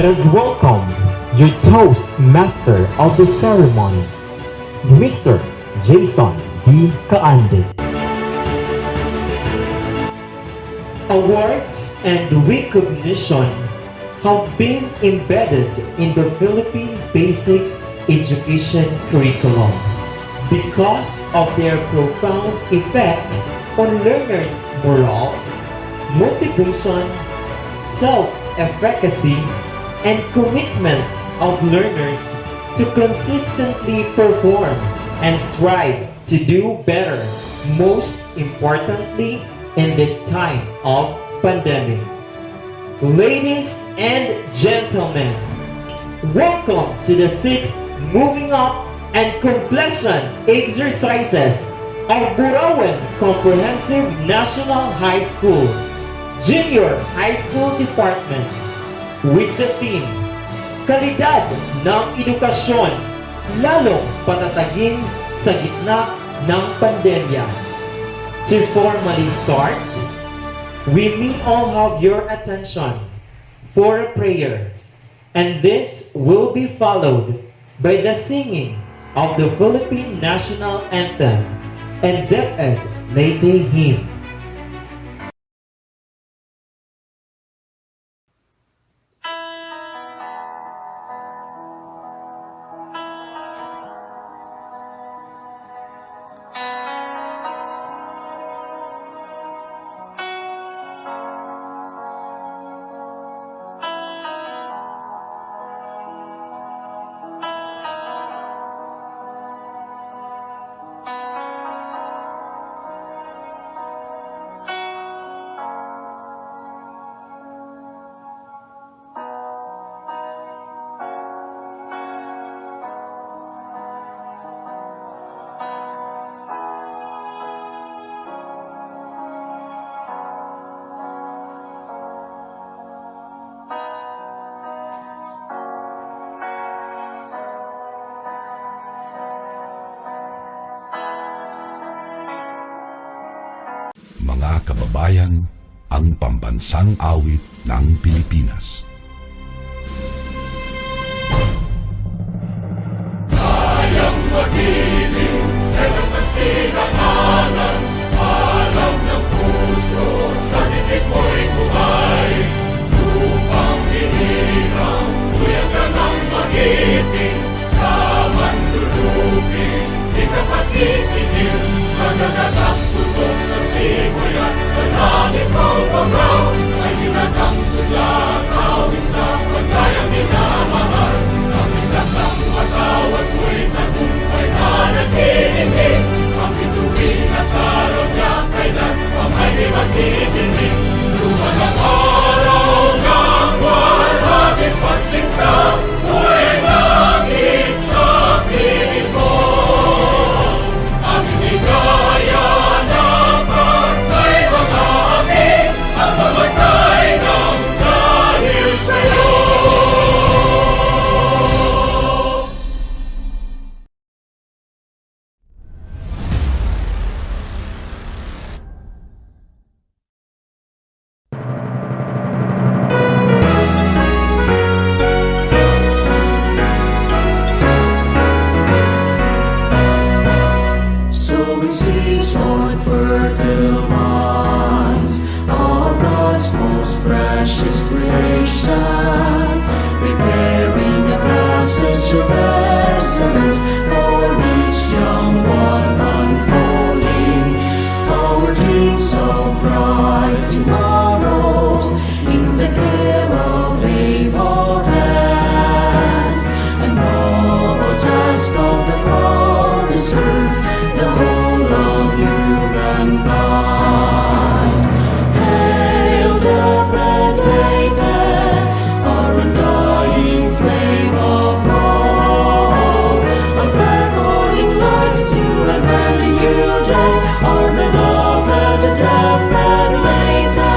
Let us welcome your Toastmaster of the ceremony, Mr. Jason D. Kaande. Awards and recognition have been embedded in the Philippine basic education curriculum because of their profound effect on learners' morale, motivation, self-efficacy, and commitment of learners to consistently perform and strive to do better, most importantly in this time of pandemic. Ladies and gentlemen, welcome to the 6th Moving Up and Completion exercises of Burauen Comprehensive National High School Junior High School Department with the theme, Kalidad ng Edukasyon, lalong patatagin sa gitna ng pandemya. To formally start, we may all have your attention for a prayer, and this will be followed by the singing of the Philippine National Anthem and DepEd Leyte Hymn. Mga kababayan, ang pambansang awit ng Pilipinas. Kayang magiliw, telas ng sinakalan, alam ng puso, sa titik mo'y buhay. Lupang hinirang, tuyag ka ng magiting, sa manlulupin, di ka pasisingil, sa nagatak tutok sa simoy at sa langit mong pagaw, ay hinatang tulad, awit sa pagkayang minamahal. Ang isang ng matawad mo'y tagumpay na nagtitindig, ang bituin at araw niya kailan pang ay di magtitindig. Luman ang araw ng walhagit pagsinta, buhay langit sa piling mo. Ang inigaya ng pagkay mga api, ang mamatay ng dahil sa'yo. Sowing seeds on fertile minds of God's most precious creation, preparing the passage of excellence for each young one unfolding. Our dreams of bright tomorrows in the care of able hands, a noble task of the call to serve the whole of humankind. Hail the red Leyte, our undying flame of hope, a beckoning light to a brand new day, our beloved deathbed Leyte.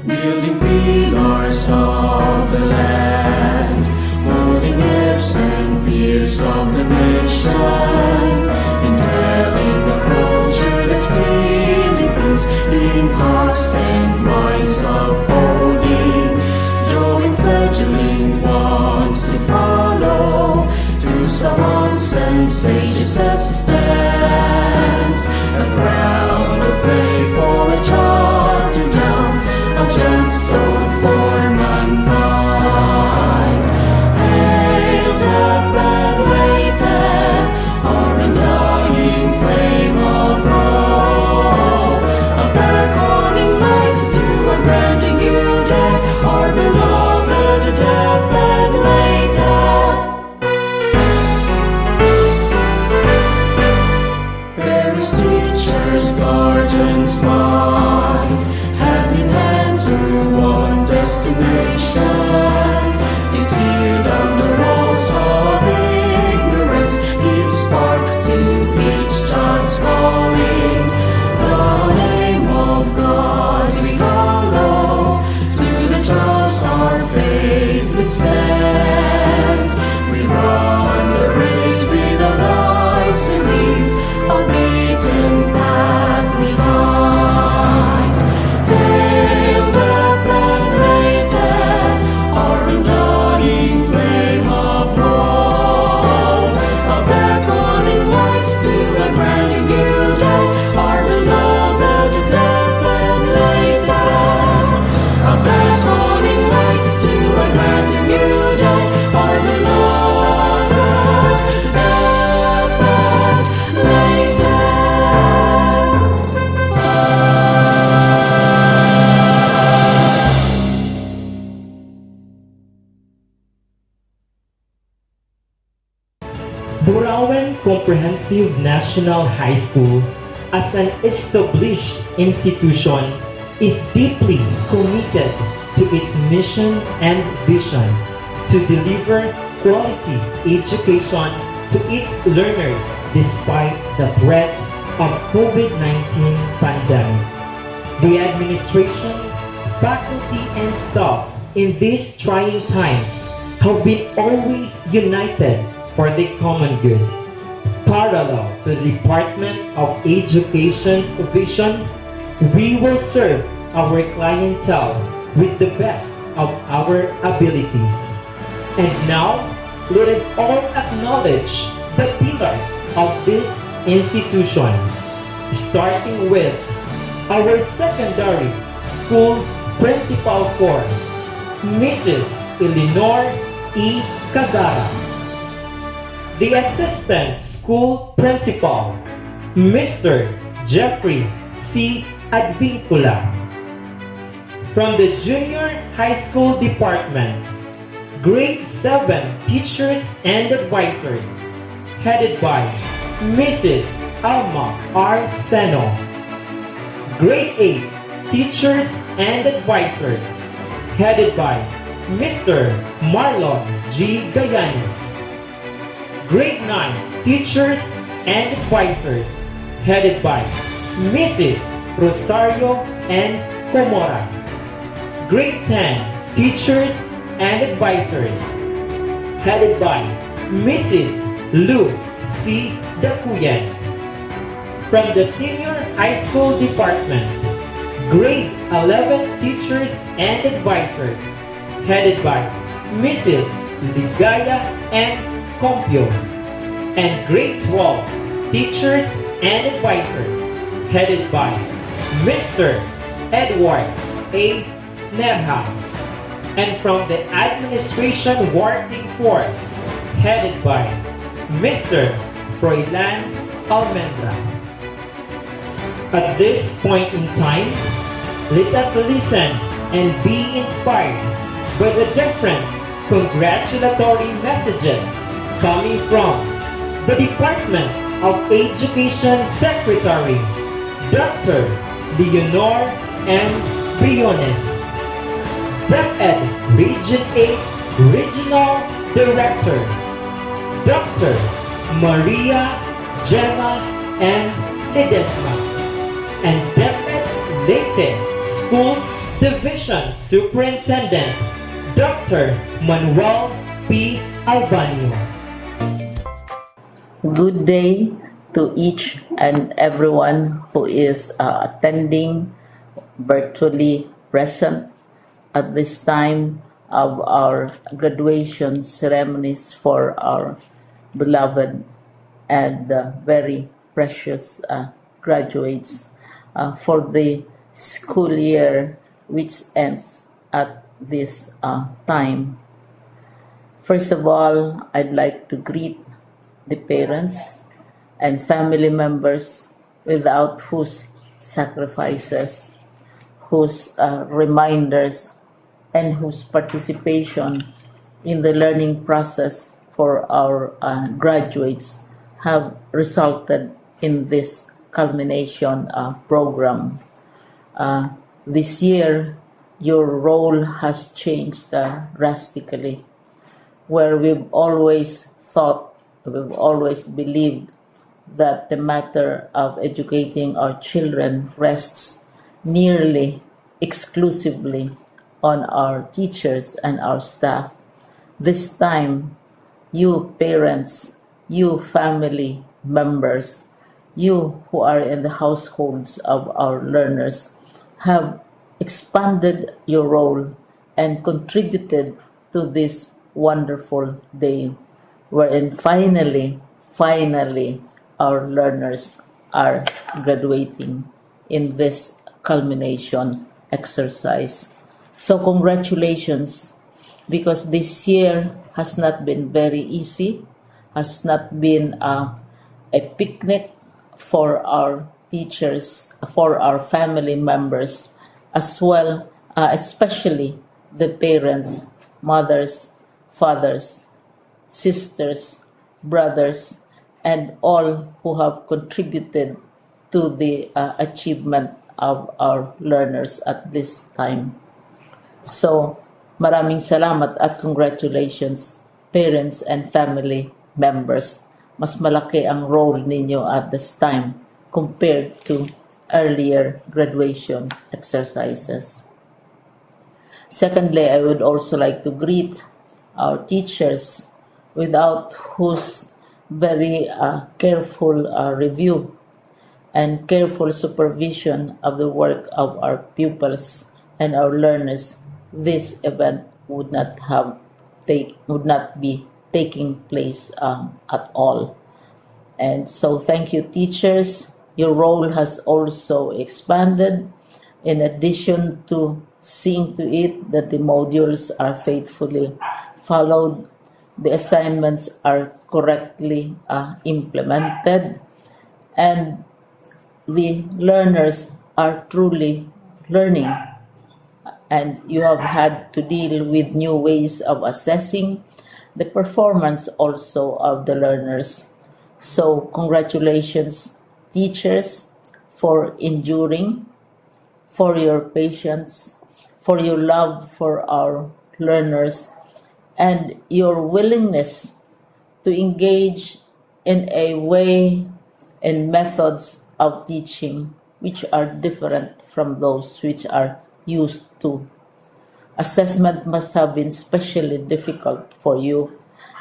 Building pillars of the land, molding heirs and peers of the nation, indwelling a culture that still lives in hearts and minds. Jesus as he stands, a ground of way for a child to down, a gemstone for mankind. Hail the bed laid there, our undying flame of hope, a beckoning light to a grand and new day, our beloved deathbed laid there. Various teachers, guardians mind, hand in hand to one destination. They tear down the walls of ignorance, give spark to each child's calling. The name of God we hallow, to the just our faith withstand. We run the race with our lives we leave, a beaten path behind. Hail the blood laid there, our undying flame of hope, a beckoning light to a grand and new day, our beloved deathbed laid there. A beckoning light to a grand and new day, our beloved deathbed laid there. Burauen Comprehensive National High School, as an established institution, is deeply committed to its mission and vision to deliver quality education to its learners despite the threat of COVID-19 pandemic. The administration, faculty, and staff in these trying times have been always united for the common good. Parallel to the Department of Education's vision, we will serve our clientele with the best of our abilities. And now, let us all acknowledge the pillars of this institution, starting with our secondary school principal for Mrs. Eleanor E. Cagara, the assistant school principal, Mr. Jeffrey C. Advincula. From the junior high school department, grade 7 teachers and advisors, headed by Mrs. Alma R. Seno. Grade 8 teachers and advisors, headed by Mr. Marlon G. Gayanes. Grade 9 teachers and advisors, headed by Mrs. Rosario N. Comora. Grade 10 teachers and advisors, headed by Mrs. Lu C. Dacuyen. From the senior high school department, grade 11 teachers and advisors, headed by Mrs. Ligaya N. Compio. And grade 12 teachers and advisors, headed by Mr. Edward A. Nerham. And from the administration working force, headed by Mr. Froilan Almendra. At this point in time, let us listen and be inspired by the different congratulatory messages coming from the Department of Education Secretary, Dr. Leonor M. Briones, DepEd Region 8 Regional Director, Dr. Maria Gemma M. Ledesma, and DepEd Leyte Schools Division Superintendent, Dr. Manuel P. Albanio. Good day to each and everyone who is attending virtually present at this time of our graduation ceremonies for our beloved and very precious graduates for the school year which ends at this time. First of all, I'd like to greet the parents and family members without whose sacrifices, whose reminders, and whose participation in the learning process for our graduates have resulted in this culmination program. This year, your role has changed drastically, where we've always thought, we've always believed that the matter of educating our children rests nearly exclusively on our teachers and our staff. This time, you parents, you family members, you who are in the households of our learners have expanded your role and contributed to this wonderful day wherein finally our learners are graduating in this culmination exercise. So congratulations, because this year has not been very easy, has not been a picnic for our teachers, for our family members, as well, especially the parents, mothers, fathers, sisters, brothers, and all who have contributed to the achievement of our learners at this time. So, maraming salamat at congratulations, parents and family members. Mas malaki ang role ninyo at this time compared to earlier graduation exercises. Secondly, I would also like to greet our teachers, without whose very careful review and careful supervision of the work of our pupils and our learners, this event would not be taking place at all. And so thank you, teachers. Your role has also expanded, in addition to seeing to it that the modules are faithfully followed, the assignments are correctly implemented, and the learners are truly learning. And you have had to deal with new ways of assessing the performance also of the learners. So congratulations, teachers, for enduring, for your patience, for your love for our learners, and your willingness to engage in a way and methods of teaching which are different from those which are used to. Assessment must have been especially difficult for you,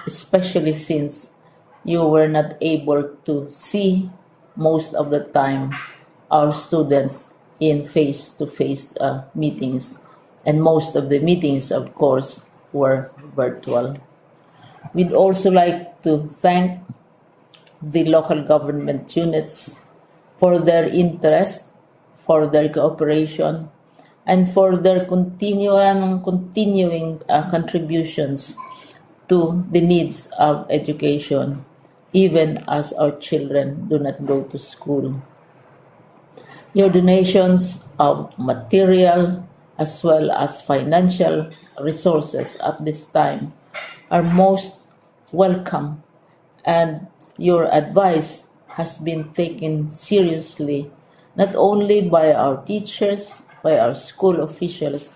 especially since you were not able to see most of the time our students in face-to-face meetings, and most of the meetings, of course, were virtual. We'd also like to thank the local government units for their interest, for their cooperation, and for their continuing contributions to the needs of education, even as our children do not go to school. Your donations of material as well as financial resources at this time are most welcome, and your advice has been taken seriously not only by our teachers, by our school officials,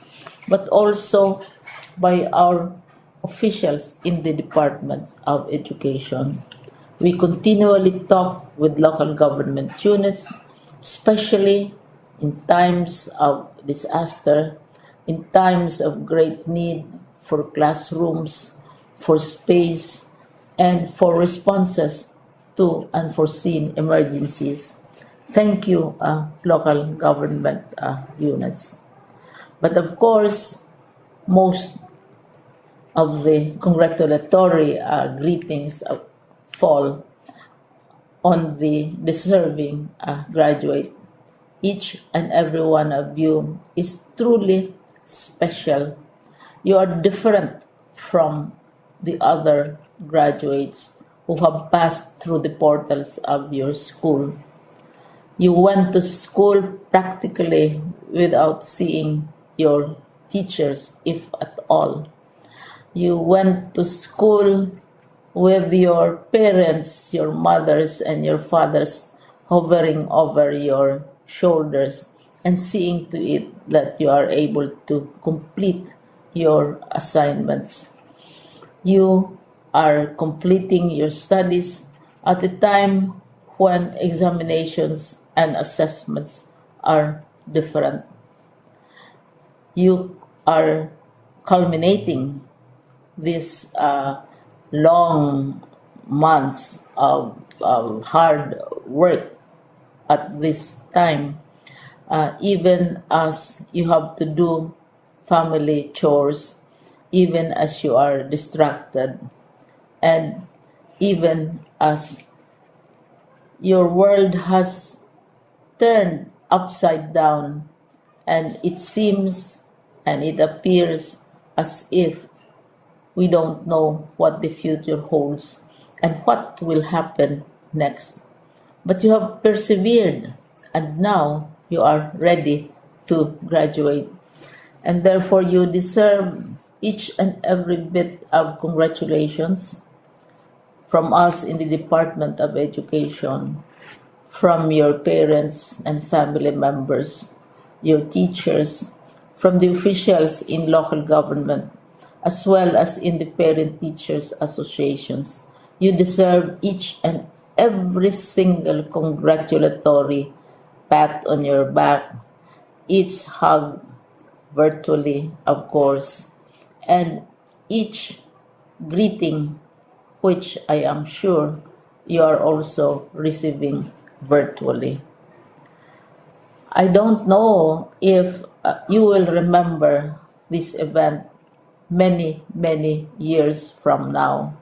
but also by our officials in the Department of Education. We continually talk with local government units, especially in times of disaster, in times of great need for classrooms, for space, and for responses to unforeseen emergencies. Thank you, local government units. But of course, most of the congratulatory greetings fall on the deserving graduate. Each and every one of you is truly special. You are different from the other graduates who have passed through the portals of your school. You went to school practically without seeing your teachers, if at all. You went to school with your parents, your mothers, and your fathers hovering over your shoulders and seeing to it that you are able to complete your assignments. You are completing your studies at a time when examinations and assessments are different. You are culminating these long months of hard work at this time, even as you have to do family chores, even as you are distracted, and even as your world has turned upside down, and it seems and it appears as if we don't know what the future holds and what will happen next. But you have persevered, and now you are ready to graduate. And therefore, you deserve each and every bit of congratulations from us in the Department of Education, from your parents and family members, your teachers, from the officials in local government, as well as in the parent teachers associations. You deserve each and every single congratulatory pat on your back, each hug virtually, of course, and each greeting, which I am sure you are also receiving virtually. I don't know if you will remember this event many, many years from now.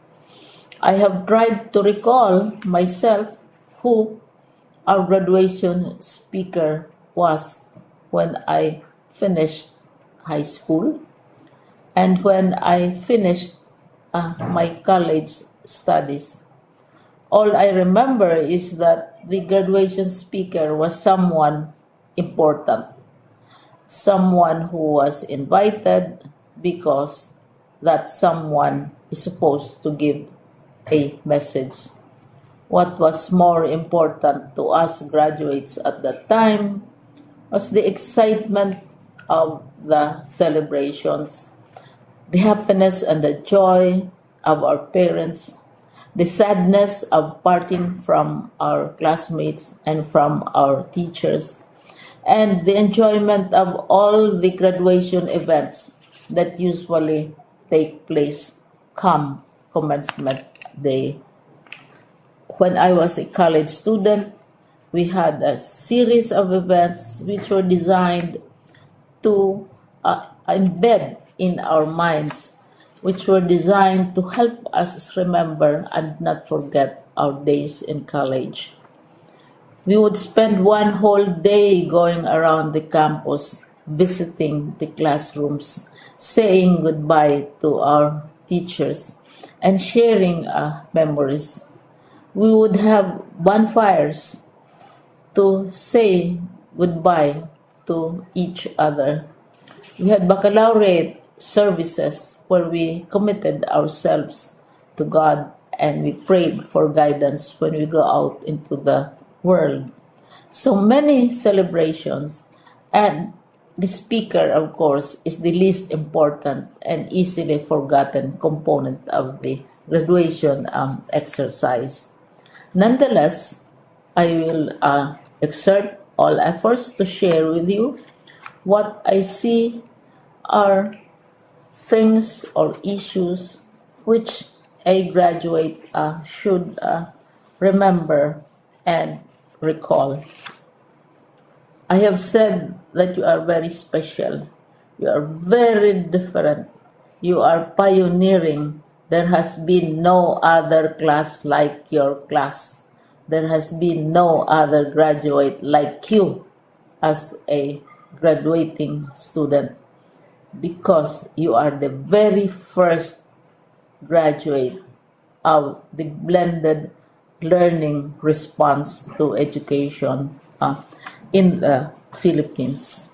I have tried to recall myself who our graduation speaker was when I finished high school and when I finished my college studies. All I remember is that the graduation speaker was someone important, someone who was invited because that someone is supposed to give a message. What was more important to us graduates at that time was the excitement of the celebrations, the happiness and the joy of our parents, the sadness of parting from our classmates and from our teachers, and the enjoyment of all the graduation events that usually take place come commencement day. When I was a college student, we had a series of events which were designed to embed in our minds, which were designed to help us remember and not forget our days in college. We would spend one whole day going around the campus, visiting the classrooms, saying goodbye to our teachers, and sharing memories. We would have bonfires to say goodbye to each other. We had baccalaureate services where we committed ourselves to God and we prayed for guidance when we go out into the world. So many celebrations, and the speaker, of course, is the least important and easily forgotten component of the graduation exercise. Nonetheless, I will exert all efforts to share with you what I see are things or issues which a graduate should remember and recall. I have said that you are very special. You are very different. You are pioneering. There has been no other class like your class. there has been no other graduate like you as a graduating student, because you are the very first graduate of the blended learning response to education in the Philippines.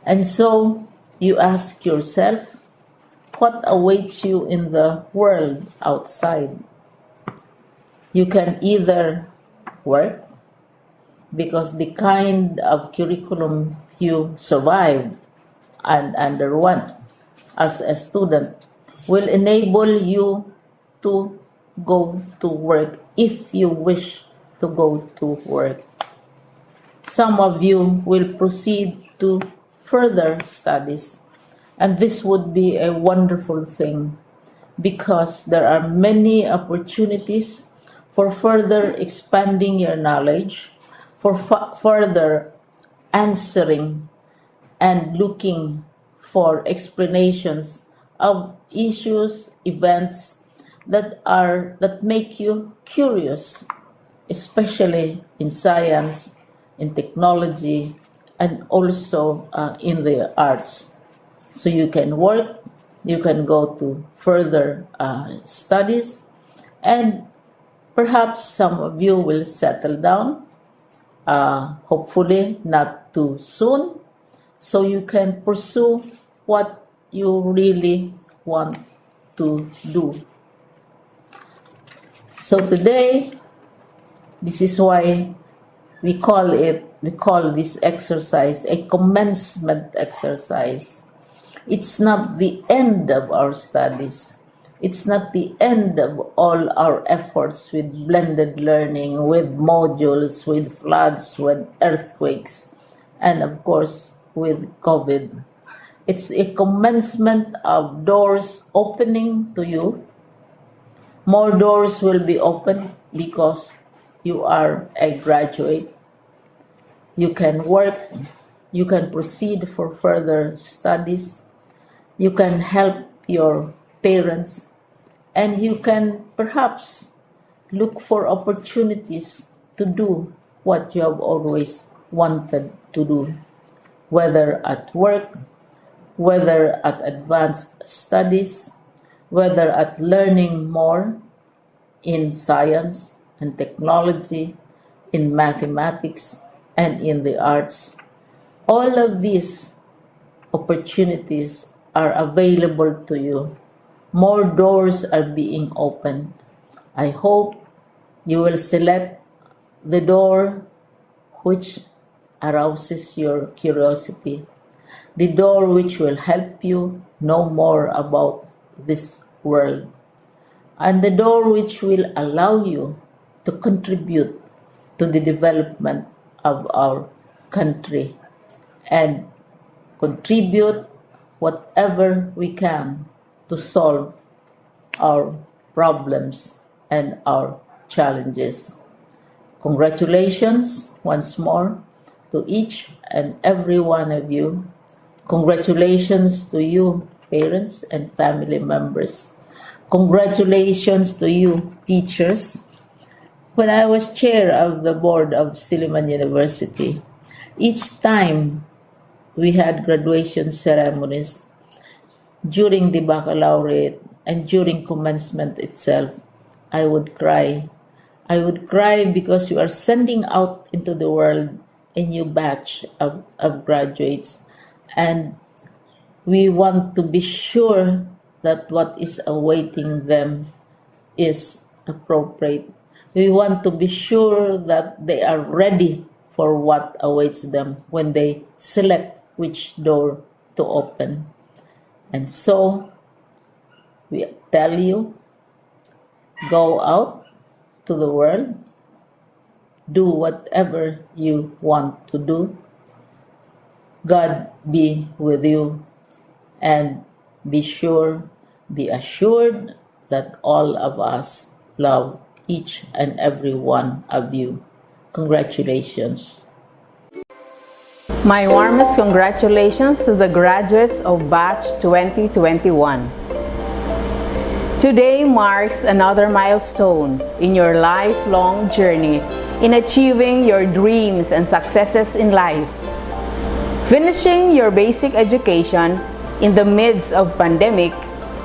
And so you ask yourself, what awaits you in the world outside? You can either work, because the kind of curriculum you survived and underwent as a student will enable you to go to work if you wish to go to work. Some of you will proceed to further studies, and this would be a wonderful thing, because there are many opportunities for further expanding your knowledge, for further answering and looking for explanations of issues, events that make you curious, especially in science, in technology, and also in the arts. So you can work, you can go to further studies, and perhaps some of you will settle down, hopefully not too soon, so you can pursue what you really want to do. So today, this is why we call this exercise a commencement exercise. It's not the end of our studies. It's not the end of all our efforts with blended learning, with modules, with floods, with earthquakes, and of course with COVID. It's a commencement of doors opening to you. More doors will be opened because you are a graduate. You can work, you can proceed for further studies, you can help your parents, and you can perhaps look for opportunities to do what you have always wanted to do, whether at work, whether at advanced studies, whether at learning more in science and technology, in mathematics, and in the arts. All of these opportunities are available to you. More doors are being opened. I hope you will select the door which arouses your curiosity, the door which will help you know more about this world, and the door which will allow you to contribute to the development of our country and contribute whatever we can to solve our problems and our challenges. Congratulations once more to each and every one of you. Congratulations to you, parents and family members. Congratulations to you, teachers. When I was chair of the board of Silliman University, each time we had graduation ceremonies, during the baccalaureate and during commencement itself, I would cry. I would cry because you are sending out into the world a new batch of graduates, and we want to be sure that what is awaiting them is appropriate. We want to be sure that they are ready for what awaits them when they select which door to open. And so, we tell you, go out to the world, do whatever you want to do. God be with you, and be assured that all of us love each and every one of you. Congratulations. My warmest congratulations to the graduates of Batch 2021. Today marks another milestone in your lifelong journey in achieving your dreams and successes in life. Finishing your basic education in the midst of pandemic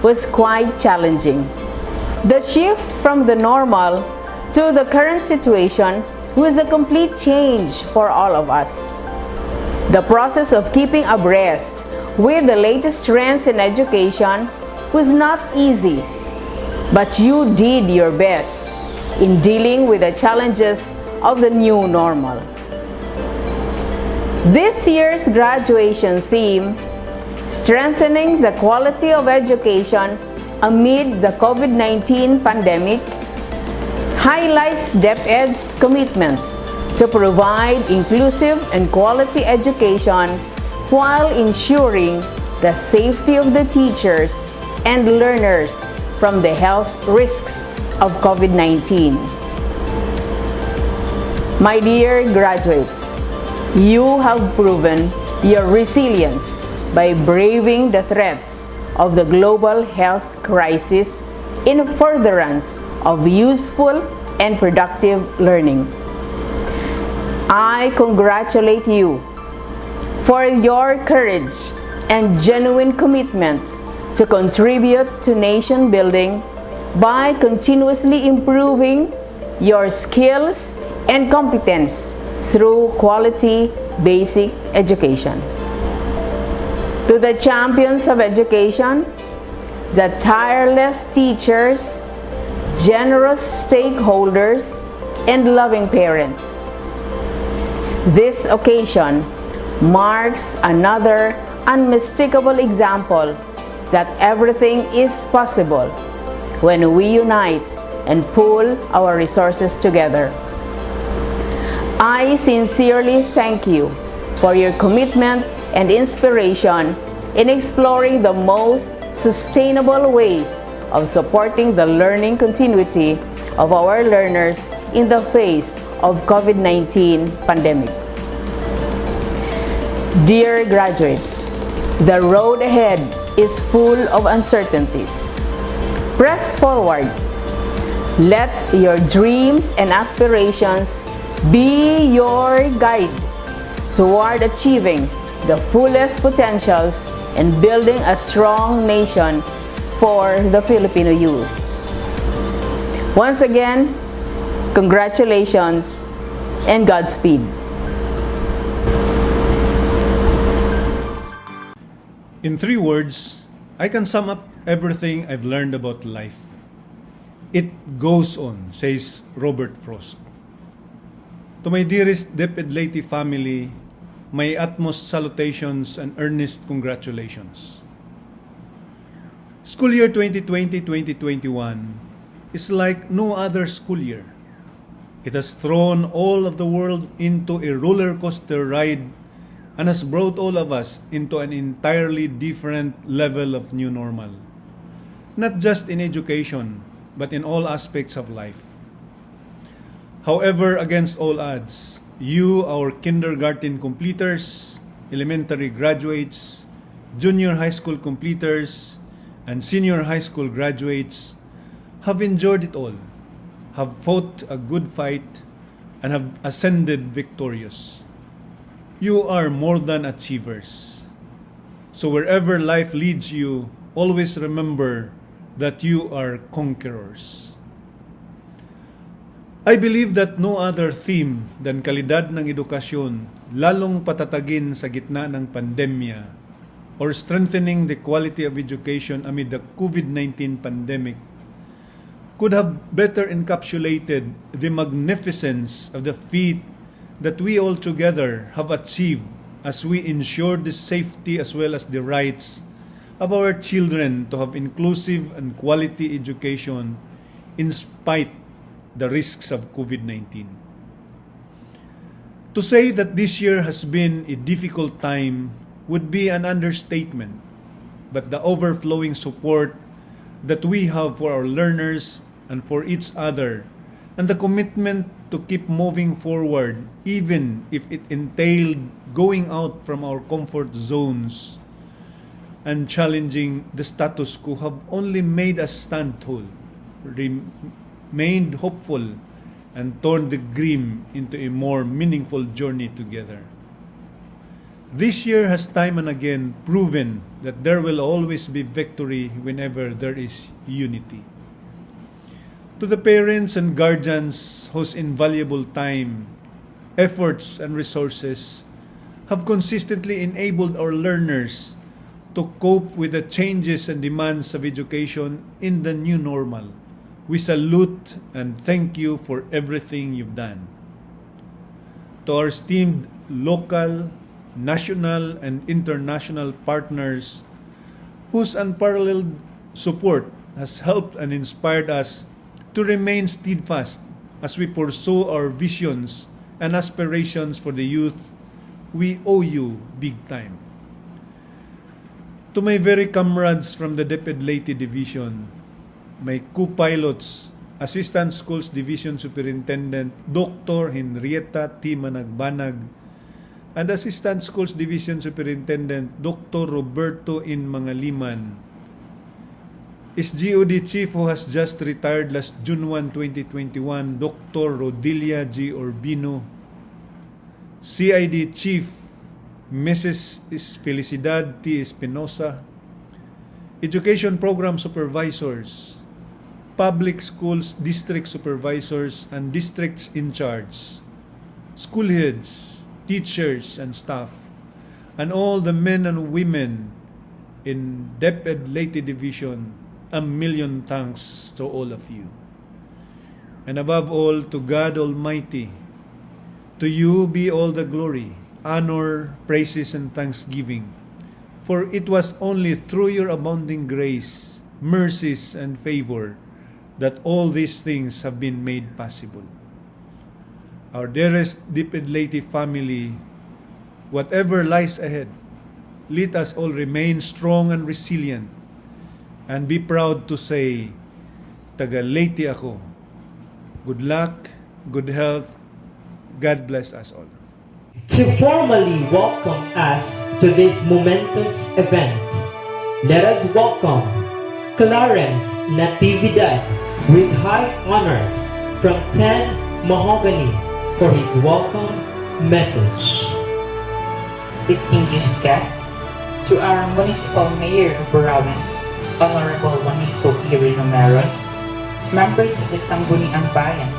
was quite challenging. The shift from the normal to the current situation was a complete change for all of us. The process of keeping abreast with the latest trends in education was not easy, but you did your best in dealing with the challenges of the new normal. This year's graduation theme, Strengthening the Quality of Education Amid the COVID-19 Pandemic, highlights DepEd's commitment to provide inclusive and quality education while ensuring the safety of the teachers and learners from the health risks of COVID-19. My dear graduates, you have proven your resilience by braving the threats of the global health crisis in furtherance of useful and productive learning. I congratulate you for your courage and genuine commitment to contribute to nation building by continuously improving your skills and competence through quality basic education. To the champions of education, the tireless teachers, generous stakeholders, and loving parents, this occasion marks another unmistakable example that everything is possible when we unite and pool our resources together. I sincerely thank you for your commitment and inspiration in exploring the most sustainable ways of supporting the learning continuity of our learners in the face of COVID-19 pandemic. Dear graduates, the road ahead is full of uncertainties. Press forward. Let your dreams and aspirations be your guide toward achieving the fullest potentials and building a strong nation for the Filipino youth. Once again, congratulations and Godspeed. In 3 words, I can sum up everything I've learned about life. It goes on, says Robert Frost. To my dearest DepEd Leyte family, my utmost salutations and earnest congratulations. School year 2020-2021 is like no other school year. It has thrown all of the world into a roller coaster ride and has brought all of us into an entirely different level of new normal. Not just in education, but in all aspects of life. However, against all odds, you, our kindergarten completers, elementary graduates, junior high school completers, and senior high school graduates have endured it all, have fought a good fight, and have ascended victorious. You are more than achievers. So wherever life leads you, always remember that you are conquerors. I believe that no other theme than kalidad ng edukasyon, lalong patatagin sa gitna ng pandemya, or strengthening the quality of education amid the COVID-19 pandemic, could have better encapsulated the magnificence of the feat that we all together have achieved as we ensure the safety as well as the rights of our children to have inclusive and quality education in spite the risks of COVID-19. To say that this year has been a difficult time would be an understatement, but the overflowing support that we have for our learners and for each other, and the commitment to keep moving forward even if it entailed going out from our comfort zones, and challenging the status quo have only made us stand tall, remained hopeful, and turned the grim into a more meaningful journey together. This year has time and again proven that there will always be victory whenever there is unity. To the parents and guardians whose invaluable time, efforts, and resources have consistently enabled our learners to cope with the changes and demands of education in the new normal, we salute and thank you for everything you've done. To our esteemed local, national, and international partners whose unparalleled support has helped and inspired us to remain steadfast as we pursue our visions and aspirations for the youth, we owe you big time. To my very comrades from the DepEd Leyte Division, my co-pilots, Assistant Schools Division Superintendent Dr. Henrietta T. Managbanag, and Assistant Schools Division Superintendent Dr. Roberto In Mangaliman, SGOD Chief who has just retired last June 1, 2021, Dr. Rodilia G. Urbino, CID Chief Mrs. Felicidad T. Espinosa, Education Program Supervisors, Public Schools District Supervisors and Districts in Charge, school heads, teachers and staff, and all the men and women in DepEd Leyte Division, a million thanks to all of you. And above all, to God Almighty, to you be all the glory, honor, praises, and thanksgiving. For it was only through your abounding grace, mercies, and favor that all these things have been made possible. Our dearest DepEd Leyte family, whatever lies ahead, let us all remain strong and resilient and be proud to say, Taga Leyte ako. Good luck, good health, God bless us all. To formally welcome us to this momentous event, let us welcome Clarence Natividad with high honors from 10 Mahogany for his welcome message. Distinguished guests, to our Municipal Mayor of Burauen, Honorable Juanito Irino Meron, members of the Sangguniang Bayan,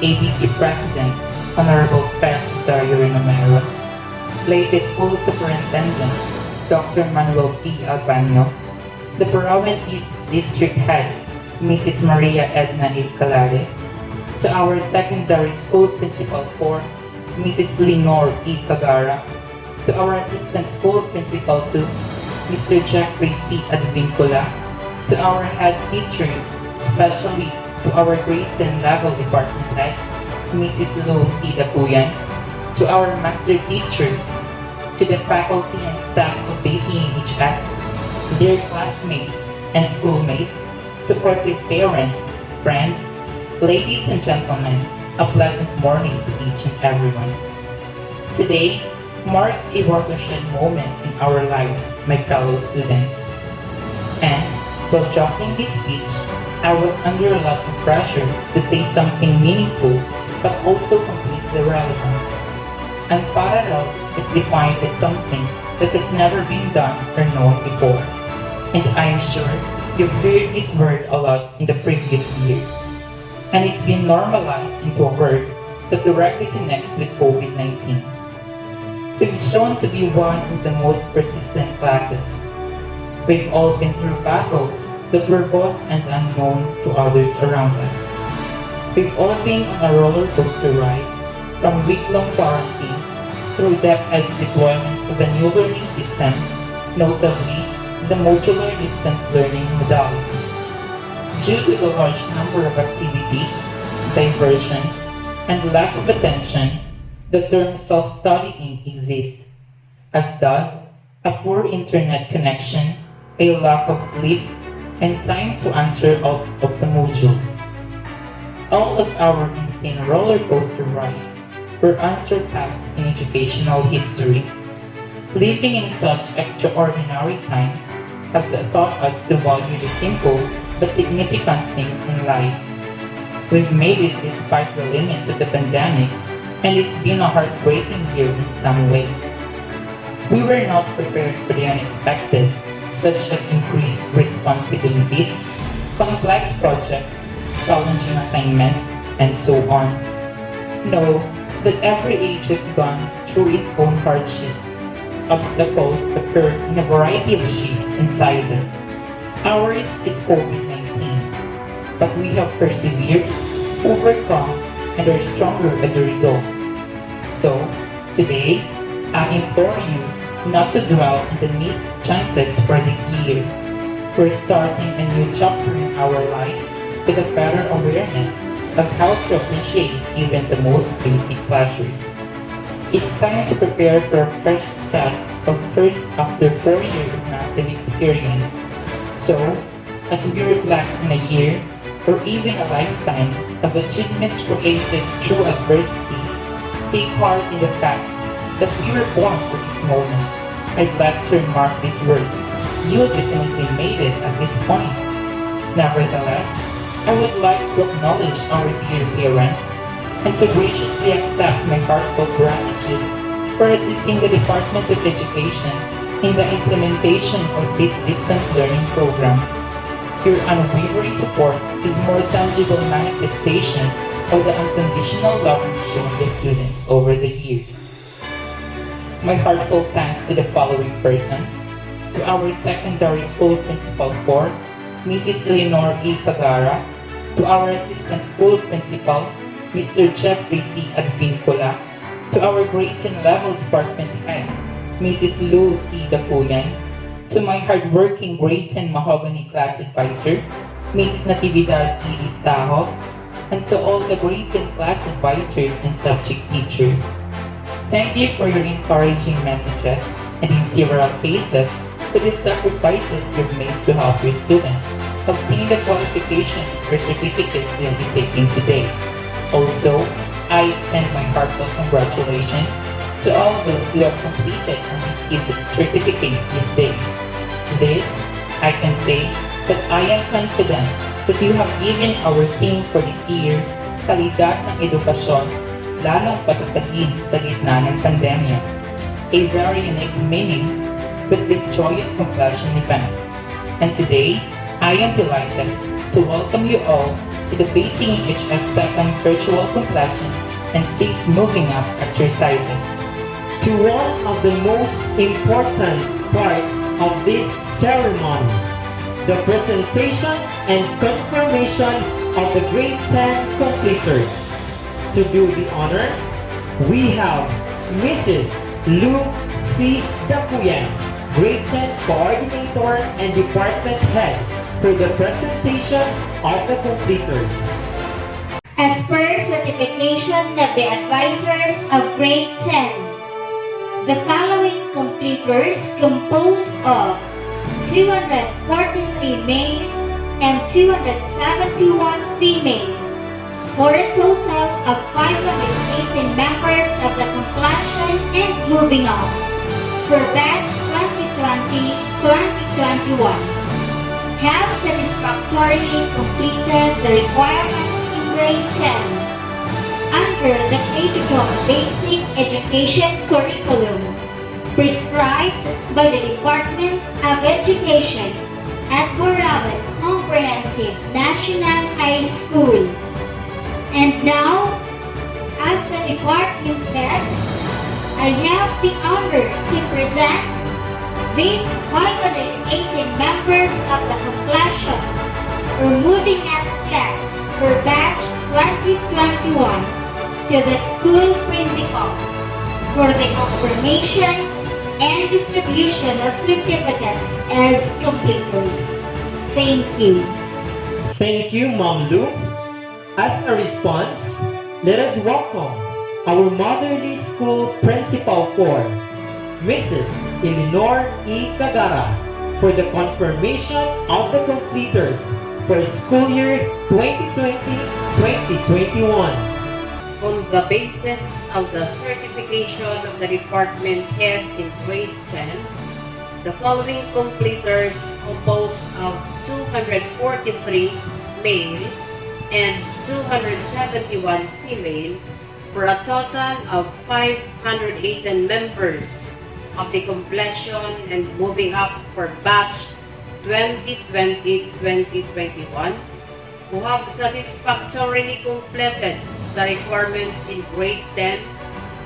ABC President, Honorable Pastor Irino Meron, Leyte School Superintendent, Dr. Manuel P. Albano, the Burauen East District Head, Mrs. Maria Edna A. Calare, to our secondary school principal 4, Mrs. Lenore E. Cagara, to our assistant school principal 2, Mr. Jeffrey C. Advincula, to our head teachers, especially to our grade 10 level department head, Mrs. Lou C. Dapuyan, to our master teachers, to the faculty and staff of BCEHS, dear classmates and schoolmates, supportive parents, friends, ladies and gentlemen, a pleasant morning to each and everyone. Today marks a watershed moment in our lives, my fellow students. And while drafting this speech, I was under a lot of pressure to say something meaningful but also completely relevant. Unparalleled is defined as something that has never been done or known before. And I am sure you've heard this word a lot in the previous years. And it's been normalized into a word that directly connects with COVID-19. We've shown to be one of the most persistent classes. We've all been through battles that were both and unknown to others around us. We've all been on a roller coaster ride, from week-long quarantine through DepEd's deployment of a new learning system, notably the modular distance learning modality. Due to the large number of activities, diversion, and lack of attention, the term self-studying exists, as does a poor internet connection, a lack of sleep, and time to answer out of the modules. All of our insane roller coaster rides were unsurpassed in educational history. Living in such extraordinary times, have taught us to value the simple but significant things in life. We've made it despite the limits of the pandemic, and it's been a heartbreaking year in some ways. We were not prepared for the unexpected, such as increased responsibilities, complex projects, challenging assignments, and so on. Know that every age has gone through its own hardships. Obstacles occur in a variety of shapes and sizes. Ours is COVID-19, but we have persevered, overcome, and are stronger as a result. So, today, I implore you not to dwell on the missed chances for this year. We're starting a new chapter in our life with a better awareness of how to appreciate even the most basic pleasures. It's time to prepare for a fresh start of first after 4 years of massive experience. So, as we reflect on a year or even a lifetime of achievements created through adversity, take heart in the fact that we were born for this moment. I'd like to remark these words. You definitely made it at this point. Nevertheless, I would like to acknowledge our dear parents and to graciously accept my heartfelt gratitude for assisting the Department of Education in the implementation of this distance learning program. Your unwavering support is more tangible manifestation of the unconditional love shown to students over the years. My heartfelt thanks to the following person: to our secondary school principal 4, Mrs. Eleanor E. Pagara, to our assistant school principal, Mr. Jeffrey C. Advincula, to our grade 10 level department head, Mrs. Lou C. Dapuyan, to my hardworking grade 10 mahogany class advisor, Mrs. Natividad E. Distajo, and to all the grade 10 class advisors and subject teachers. Thank you for your encouraging messages and in several cases for the sacrifices you've made to help your students obtain the qualifications or certificates they'll be taking today. Also, I extend my heartfelt congratulations to all those who have completed and received the certificates this day. This, I can say that I am confident that you have given our theme for this year, kalidad ng edukasyon, lalong patatagin sa gitna ng pandemya. A very unique meaning with this joyous completion event. And today, I am delighted to welcome you all to the Basing HF second virtual completion and 6th moving up exercises. To one of the most important parts of this ceremony, the presentation and confirmation of the grade 10 completers. To do the honor, we have Mrs. Lu C. Dapuyan, grade 10 coordinator and department head, for the presentation of the completers. As per certification of the advisors of grade 10, the following completers composed of 243 male and 271 female, for a total of 518 members of the completion and moving on for batch 2020-2021 have satisfactorily completed the requirements in grade 10 under the K-12 basic education curriculum prescribed by the Department of Education at Burauen Comprehensive National High School. And now, as the department head, I have the honor to present these 518 members of the completion or moving up class for batch 2021 to the school principal for the confirmation and distribution of certificates as completers. Thank you. Thank you, Ma'am Lu. As a response, let us welcome our Motherly School Principal 4, Mrs. Eleanor E. Cagara, for the confirmation of the completers for school year 2020-2021. On the basis of the certification of the department head in grade 10, The following completers composed of 243 male and 271 female for a total of 518 members of the completion and moving up for batch 2020-2021 who have satisfactorily completed the requirements in grade 10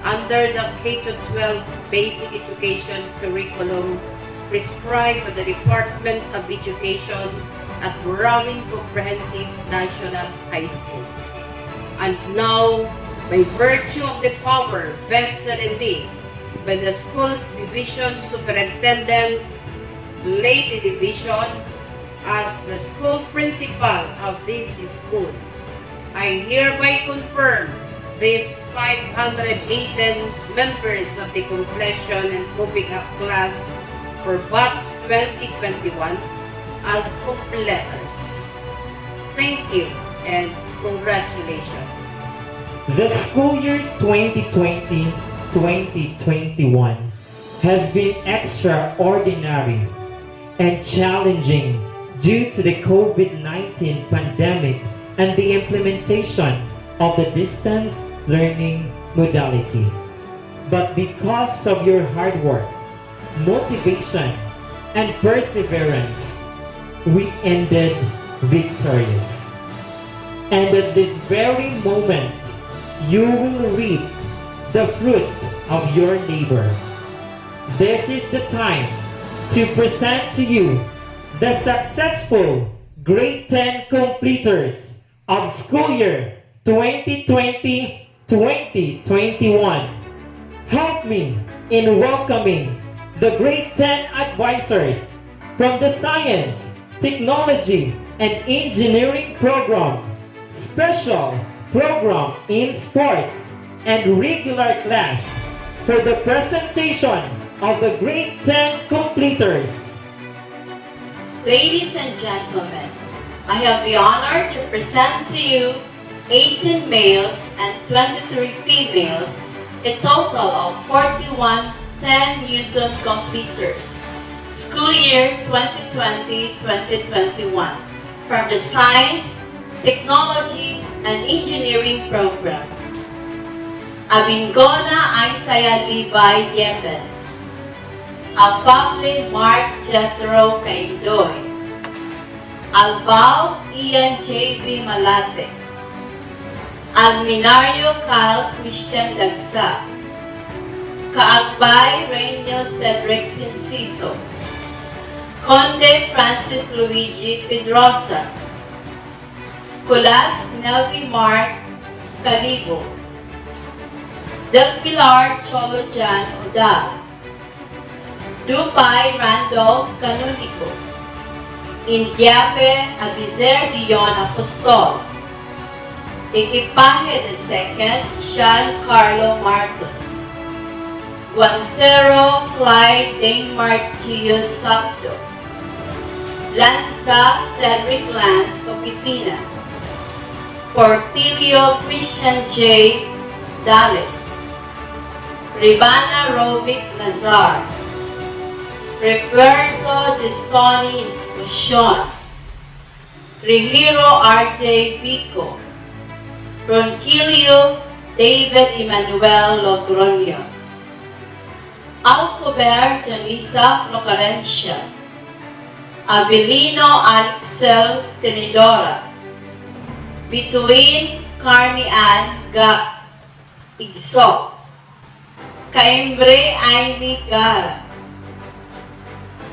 under the K-12 basic education curriculum prescribed by the Department of Education at Burauen Comprehensive National High School. And now, by virtue of the power vested in me by the school's division superintendent, Lady Division, as the school principal of this school, I hereby confirm these 518 members of the completion and moving up class for batch 2021 as completers. Thank you and congratulations. The school year 2020-2021 has been extraordinary and challenging due to the COVID-19 pandemic and the implementation of the distance learning modality. But because of your hard work, motivation, and perseverance, we ended victorious. And at this very moment, you will reap the fruit of your labor. This is the time to present to you the successful grade 10 completers of school year 2020-2021. Help me in welcoming the grade 10 advisors from the Science, Technology, and Engineering program, Special Program in Sports, and Regular class for the presentation of the grade 10 completers. Ladies and gentlemen, I have the honor to present to you 18 males and 23 females, a total of 41 10 Newton completers, school year 2020-2021, from the Science, Technology, and Engineering program. Abingona Isaiah Levi Yepes, Afable Mark Jethro Kaindoy, Albao Ian J.V. Malate, Alminario Cal Christian Dagsa, Kaagbay Reino Cedric Sinciso, Conde Francis Luigi Pedrosa, Colas Nelvi Mark Calibo, Del Pilar Cholo Jan Odal, Dupay Randolph Canonico, Indiape Abizer Dion Apostol, Equipaje II Sean Carlo Martos, Guantero Clyde Danemark Gio Sabdo, Lanza Cedric Lance Capitina, Portilio Christian J. Dalit, Ribana Rovic Nazar, Reverso Gestoni Ushon, Rihiro R.J. Pico, Ronquillo David Emmanuel Logroño, Alcober Janisa Florencia, Avelino Alexel Tenedora, Bituin Carmi Ann Igso, Caimbre Aini Gara,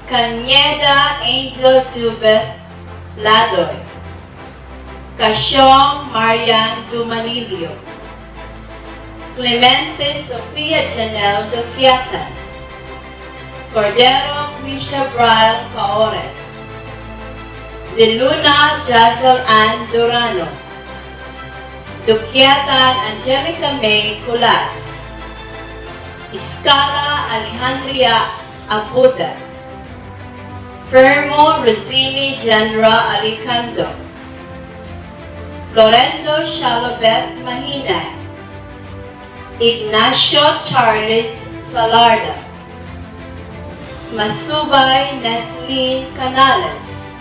Cañeda Angel Jubeth Ladoy, Casyong Marian Dumanilio, Clemente Sofia Janel Duquiatan, Cordero Quisha Brian Caores, De Luna Jazel Ann Durano, Duquiatan Angelica May Colas, Escala Alejandria Abuda, Fermo Rosini Genra Alicando, Florendo Shalobet Mahina, Ignacio Charles Salarda, Masubay Nesline Canales,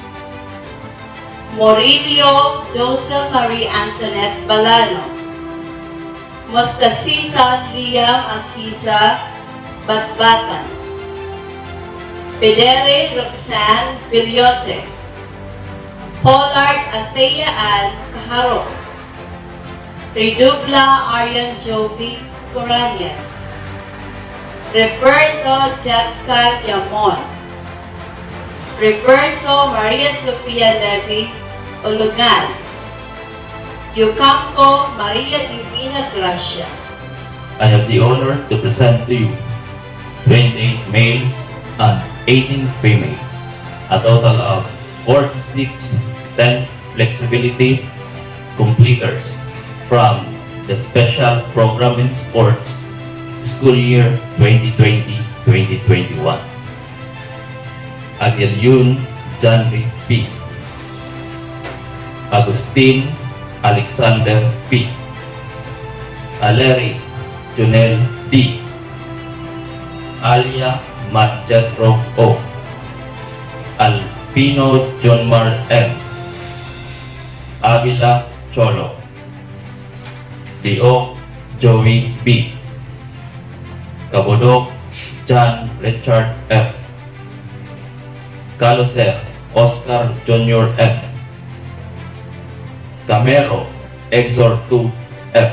Morillo Joseph Marie Antoinette Balano, Mostasisa Liam Akisa Batbatan, Pedere Roxanne Bilyote, Pollard Athea Ann Kaharo, Redubla Aryan Jovi Coranias, Reverso Jetka Yamon, Reverso Maria Sofia Levi Ulugan, Yucamco Maria Divina Gracia. I have the honor to present to you 28 males and 18 females, a total of 46 10 flexibility completers from the Special Program in Sports School Year 2020-2021. Aguilyun Janri P. Agustin Alexander P. Aleri Junel D. Alia Matjatro O. Alpino Johnmar M. Avila Cholo. Diok Joey B. Kabodok John Richard F. Caluser Oscar Jr. F. Camero Exor 2 F.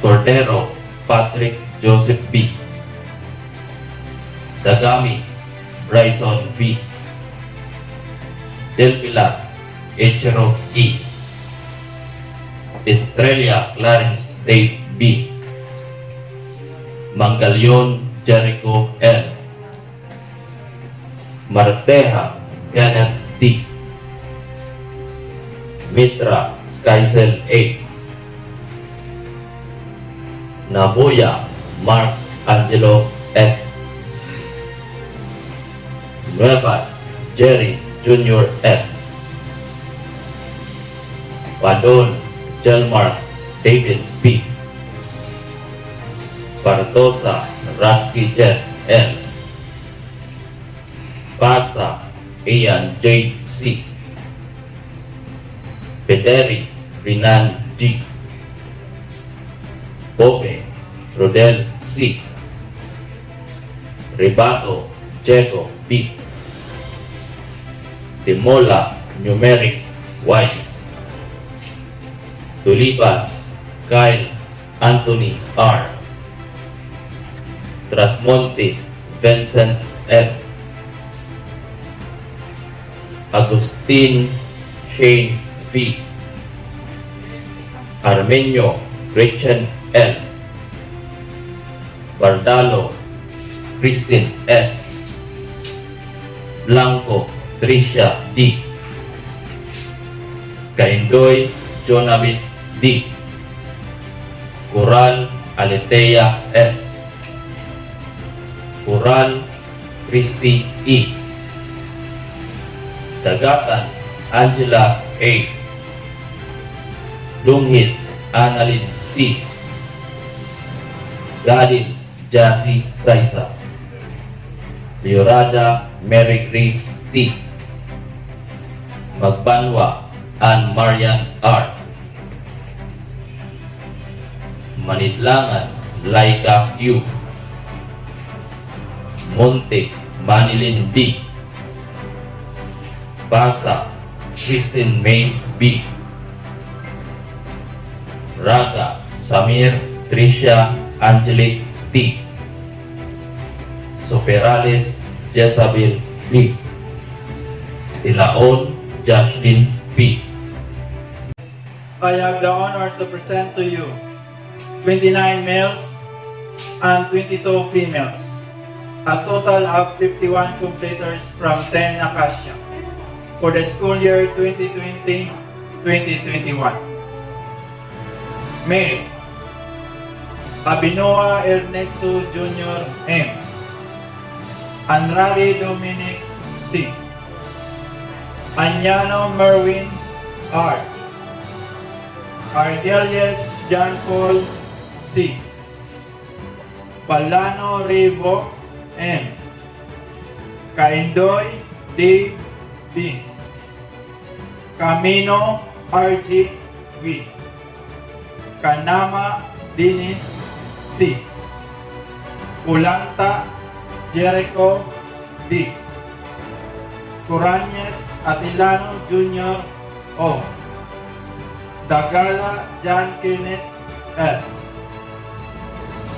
Cordero Patrick Joseph B. Dagami Bryson V. Del Pilar Echero E. Estrella Clarence Dave B. Mangalion Jericho L. Marteja Kenneth D. Mitra Kaisel A. Nabuya Mark Angelo S. Nuevas Jerry Jr. S. Padon Jelmar David P. Partosa Rasky Jet L. Pasa Ian J. C. Pederi Rinan G. Bobe Rodel C. Ribato Diego B. Timola Numeric Y. Tulibas Kyle Anthony R. Trasmonte Vincent F. Agustin Shane V. Armenio Gretchen L. Bardalo Christine S. Blanco Tricia D. Kaindoy Jonabit D. Coral Aletea S. Coral Christy E. Dagatan Angela A. Lunghit Annalyn C. Gadin Jassy Saisa. Liorada Mary Grace T. Magbanwa Ann Marian R. Manitlangan Laika Q. Monte Manilin D. Basa Christine May B. Raga Samir Tricia Angelique T. Soperales Jezabel B. Tilaon Jashlyn P. I have the honor to present to you 29 males and 22 females, a total of 51 completers from 10 Acacia for the school year 2020-2021. Male, Abinoa Ernesto Jr. M. Andrade Dominic C. Anyano Merwin R. Ardelius John Paul C. Palano Revo M. Kaindoy D. B. Camino RG V. Kanama Dinis C. Ulanta Jericho D. Curanyes Atilano Jr. O. Dagala John Kenneth S.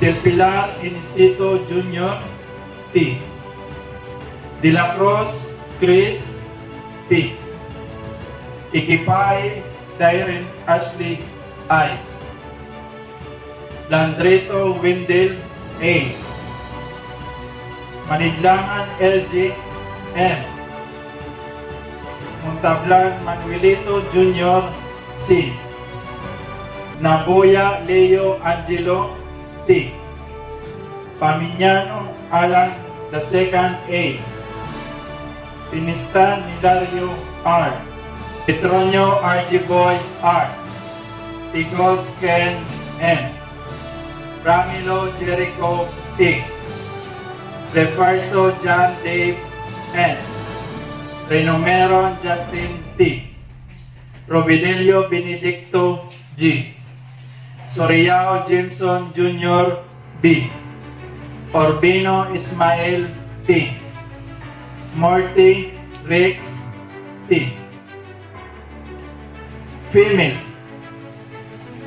Del Pilar Inisito Jr. T. De la Cruz Chris P. Ikipay Tyron Ashley I. Landrito Wendell A. Manidlangan LJ M. Montablan Manuelito Jr. C. Nabuya Leo Angelo T. Pamiñano Alan II A. Pinistan Hilario R. Petronio Archiboy R. Tigos Ken M. Ramilo Jericho T. Refarso John Dave N. Renomeron Justin T. Robidelio Benedicto G. Soriao Jameson Jr. B. Orbino Ismael T. Morty Rex T. Female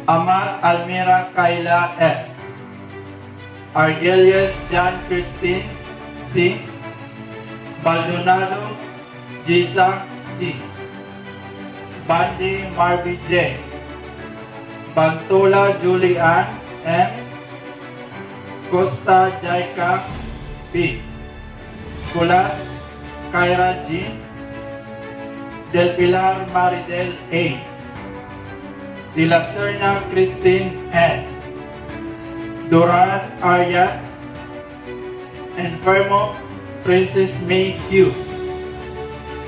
Amat Almira Kayla S. Argelius John Christine C. Baldonado Jisa C. Bandi Marby J. Bantola Julian M. Costa Jaika B. Kulas Kyra G. Del Pilar Maridel A. De la Serna Christine N. Duran Arya. Enfermo Princess May Q.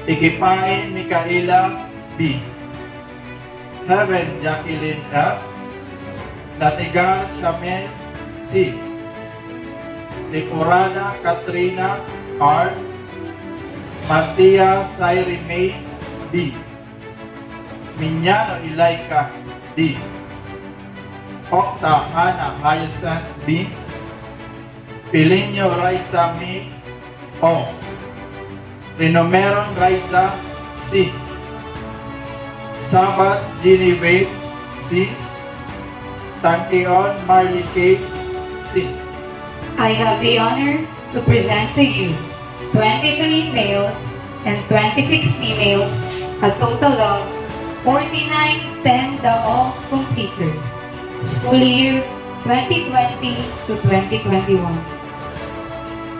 Ikipay Micaela B. Heaven Jacqueline F. Latigar Shamen C. Decorada Katrina R. Martia Sairi May D. Minyano Ilaika D. Okta Ana Hyacinth B. Pilinyo Raisa Mi O. Renomeron Raisa C. Sabas Genevieve C. Tankeon Marley Kate C. I have the honor to present to you 23 males and 26 females, a total of 49 10-daong completers, school year 2020 to 2021.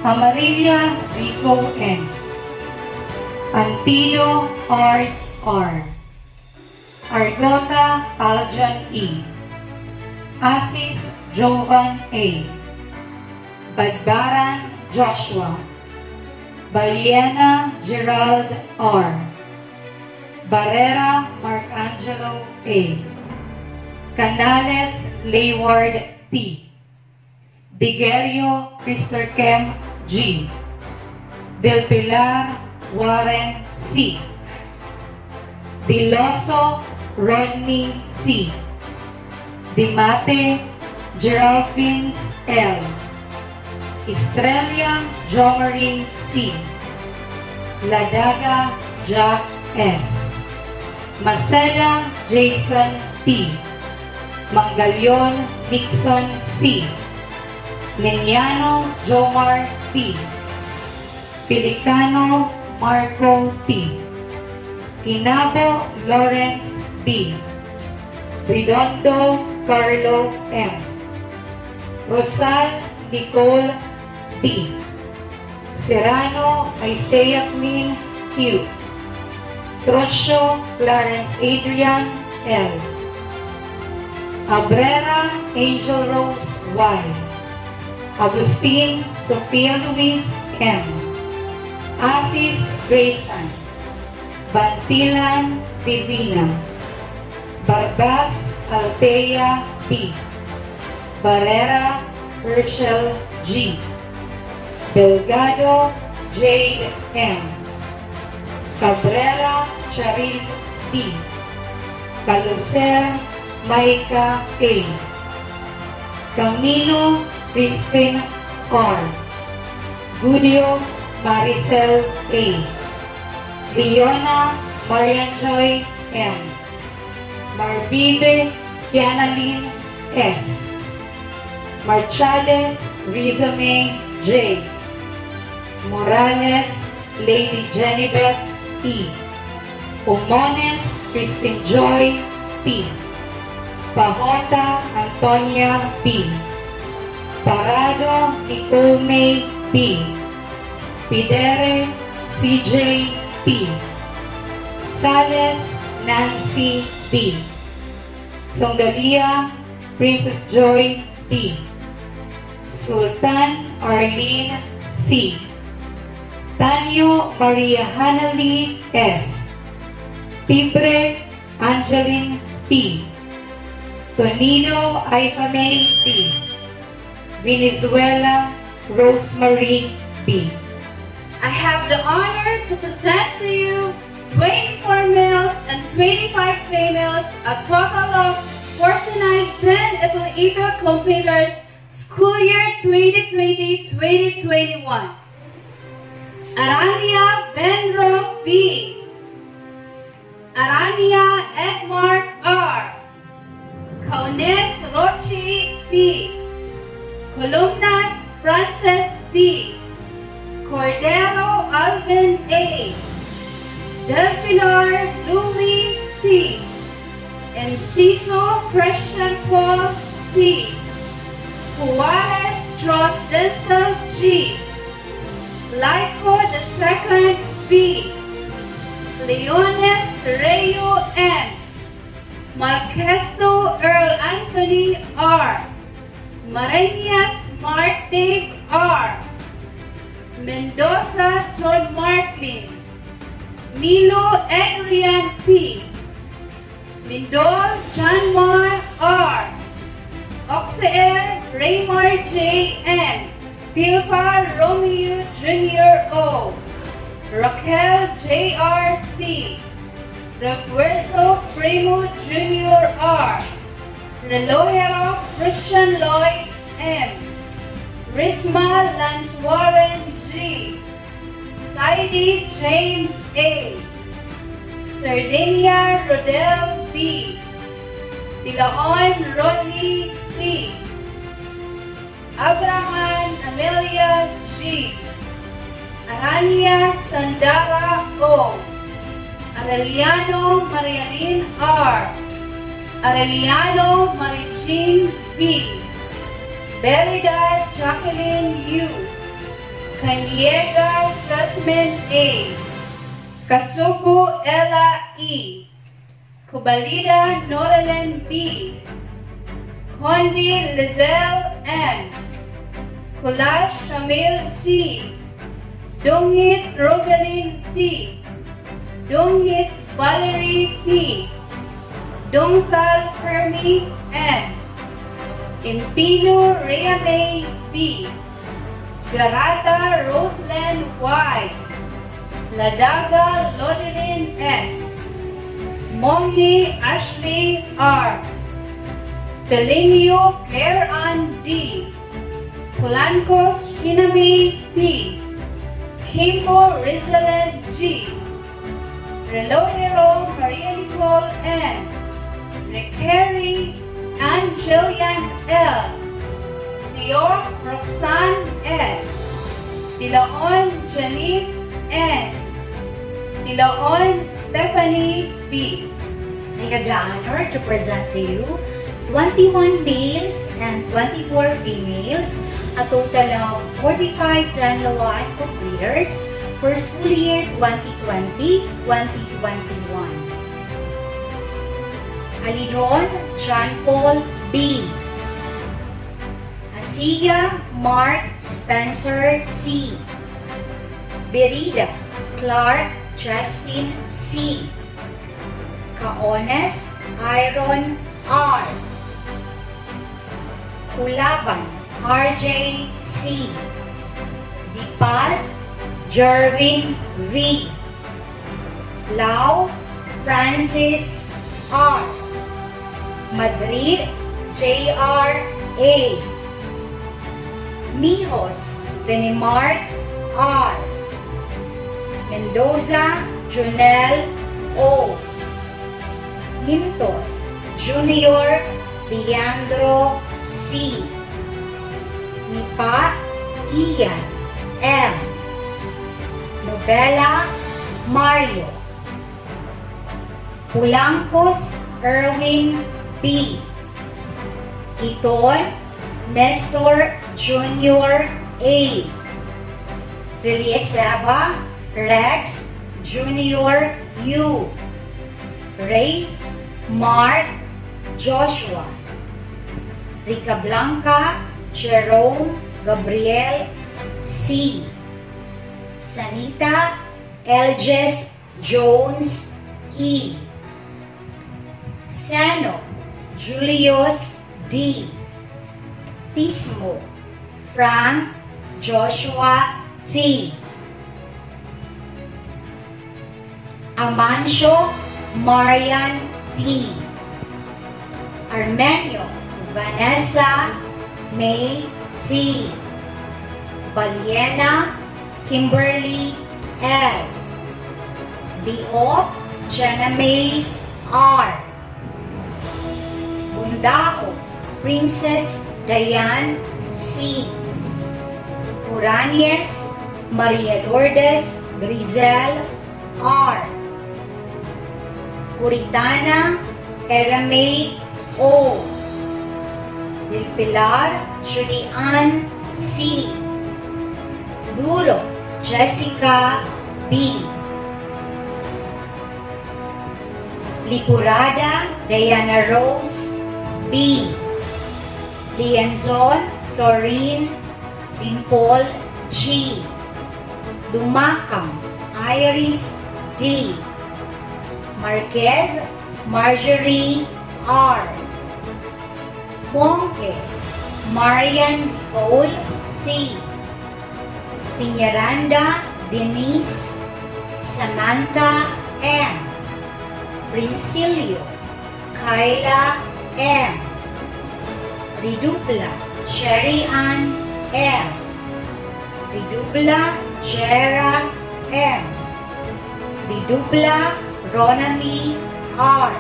Amarilla Rico N. Antino Art R. Argota Aljan E. Asis Jovan A. Badbaran Joshua. Baliana Gerald R. Barrera Marcangelo A. Canales Layward T. Digerio Cristerkem G. Del Pilar Warren C. Diloso Rodney C. Dimate Geraldine L. Estrella Jomery C. Ladaga Jack S. Maceda Jason T. Mangalion Nixon C. Minyano Jomar T. Pelicano Marco T. Kinabo Lawrence B. Redondo Carlo M. Rosal Nicole T. Serrano Isaiah Queen Q. Trosio Clarence Adrian L. Abrera Angel Rose Y. Agustin Sofia Luis M. Asis Grayson. Bantilan Divina. Barbas Altea B. Barrera Herschel G. Delgado J. M. Cabrera Charil T. Calucer Maika A. Camino Christine R. Gudio Maricel A. Leona Marianjoy M. Marvive Kianaline S. Marchales Rizame J. Morales Lady Jenibeth T. Umones Christine Joy T. Pahota Antonia P. Parado Nicole May P. Pidere CJ P. Sales Nancy P. Songdalia Princess Joy T. Sultan Arlene C. Tanyo Maria Hanali S. Tibre Angeline P. Tonino Aifame P. Venezuela Rosemary B. I have the honor to present to you 24 males and 25 females, a total of 49 10 completers, school year 2020-2021. Arania Benro B. Arania Edmar R. Kaunes Rochi B. Columnas Frances B. Cordero Alvin A. Delfinar Louis C. Enciso Christian Paul C. Juarez Trost Denzel G. Laico II B. Leones Rayo M. Malkesto Earl Anthony R. Marenias Mark Dave R. Mendoza John Marklin. Milo Adrian P. Mindol John Mar R. Oxeer Raymar J. M. Pilpa Romeo Jr. O. Raquel J.R. C. Refuerzo Primo Jr. R. Relojero Christian Lloyd M. Risma Lance Warren G. Saidi James A. Sardinia Rodel B. Tilaon Rodney C. Abraham Amelia G. Arania Sandara O. Areliano Marialyn R. Areliano Marichin B. Belida Jacqueline U. Kanyega Jasmine A. Kasuko Ella E. Kubalida Noralen B. Condi Lizelle M. Kulash Shamil C. Donghit Rogelin C. Donghit Valerie P. Dongsal Fermi M. Impino Reame B. Garata Roseland Y. Ladaga Lodelin S. Mongli Ashley R. Telenio Keran D. Polanco Shinami P. Kimbo Rizalen G. Relojero Maria Nicole N. Recary Angelian L. Siok Roxanne S. Tilaon Janice N. Tilaon Stephanie B. I have the honor to present to you 21 males and 24 females, a total of 45 Danlawan completers for school year 2020-2021. Alidon John Paul B. Asiya Mark Spencer C. Berida Clark Justin C. Caones Iron R. Kulaban RJ C. Di Paz, Jerwin V. Lau, Francis R. Madrid, J.R. A. Mijos, Renimart R. Mendoza, Junel O. Mintos, Junior Leandro C. Nipa, Ian M. Novela, Mario. Pulangkos, Erwin B. Kiton, Nestor Junior A. Reliesaba, Rex Junior U. Ray, Mark, Joshua. Rica Blanca, Jerome Gabriel C. Sanita, Elges Jones E. Sano, Julius D. Tismo, Frank Joshua T. Amancio, Marian P. Armenio, Vanessa May T. Baliena, Kimberly L. Biop, Jenna May R. Bundao, Princess Diane C. Uranias, Maria Lourdes Grizel R. Puritana, Eramay O. Del Pilar, Julian C. Duro, Jessica B. Licurada, Diana Rose B. Lienzon, Florine Dimpol G. Dumakam, Iris D. Marquez, Marjorie R. Monke, Marian Nicole C. Piñaranda, Denise Samantha M. Princilio, Kyla M. Ridupla, Sherry Ann M. Ridupla, Jera M. Ridupla, Ronami R.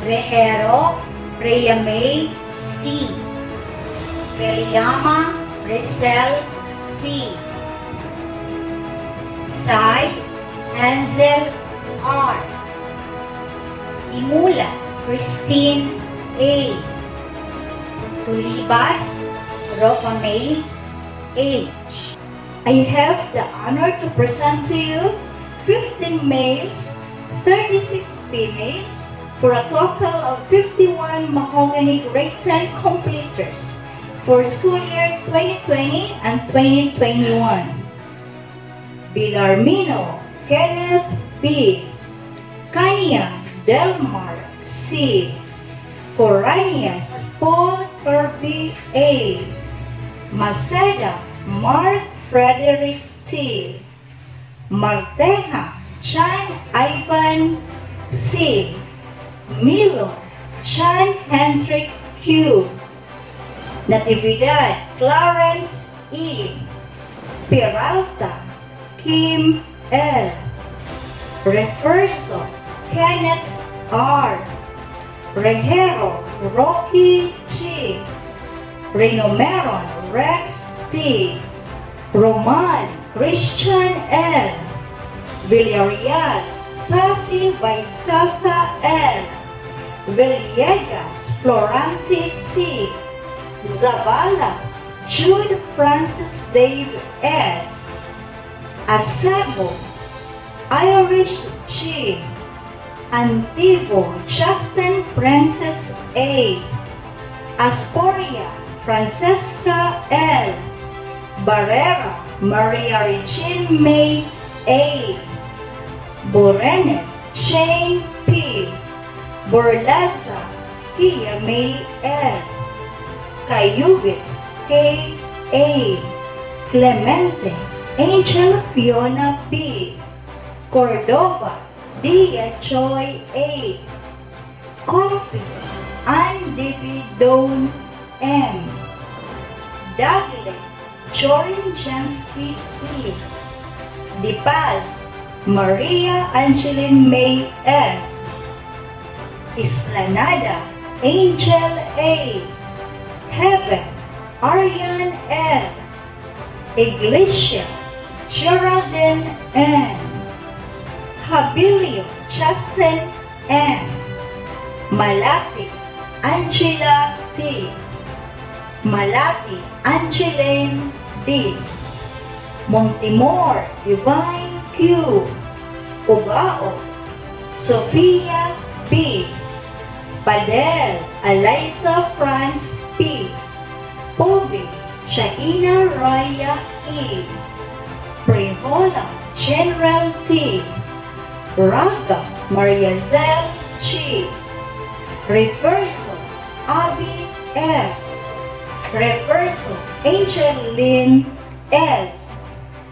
Rejero, Reyamay C. Reliama, Resel C. Sai, Ansel R. Imula, Christine A. Tulibas, Rofamay H. I have the honor to present to you 15 males, 36 females, for a total of 51 mahogany grade 10 completers for school year 2020 and 2021. Bilarmino, Kenneth B. Kanya Delmar C. Coranias Paul Kirby A. Maceda Mark Frederick T. Marteja Chan Ivan C. Milo Chan Hendrik Q. Natividad Clarence E. Peralta Kim L. Reverso Kenneth R. Rejero Rocky G. Renomeron Rex T. Roman Christian L. Villarreal Tasi Vaisasa L. Villegas Florante C. Zavala Jude Francis Dave S. Acebo Irish G. Antivo Justin Princess A. Asporia Francesca L. Barrera Maria Regine May A. Borenes Shane P. Borlaza Kia May S. Cayubit K. A. Clemente Angel Fiona B. Cordova Dia Choi A. Coffee Andy Dawn M. Dagle Jorin Jansky E. Di Paz Maria Angeline May S. Esplanada Angel A. Heaven Ariane L. Iglesia Geraldine N. Habilio Justin M. Malati Angela T. Malati Angeline D. Montemor Divine Q. Ubao Sofia B. Padel Eliza France P. Pobe Shaina Raya E. Prehola General T. Raga Maria Zel Chi. Reverso Abby F. Reverso Angeline S.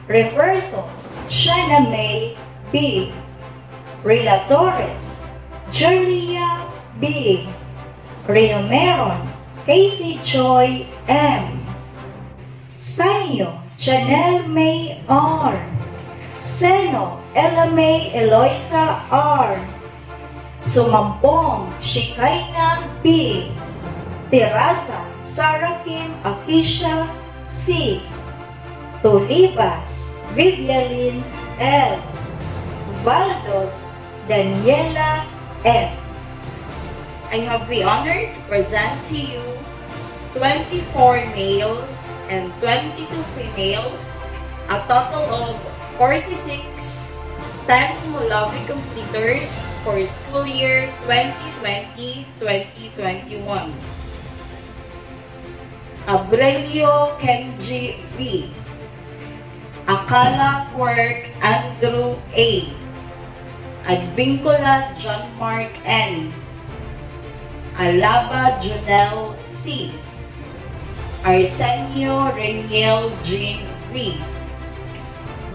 Reverso Shana May B. Relatores Julia B. Renomeron Casey Joy M. Sanyo Chanel May R. Seno Ella May Eloisa R. Sumampong Shikaina B. Terasa Sarah Kim Akisha C. Tulibas Vivialine L. Valdos Daniela F. I have the honor to present to you 24 males and 22 females, a total of 46 10th Mulawi completers for school year 2020-2021. Abrelio Kenji V. Akala Quirk Andrew A. Advincula John Mark N. Alaba Janelle C. Arsenio Reniel Jean V.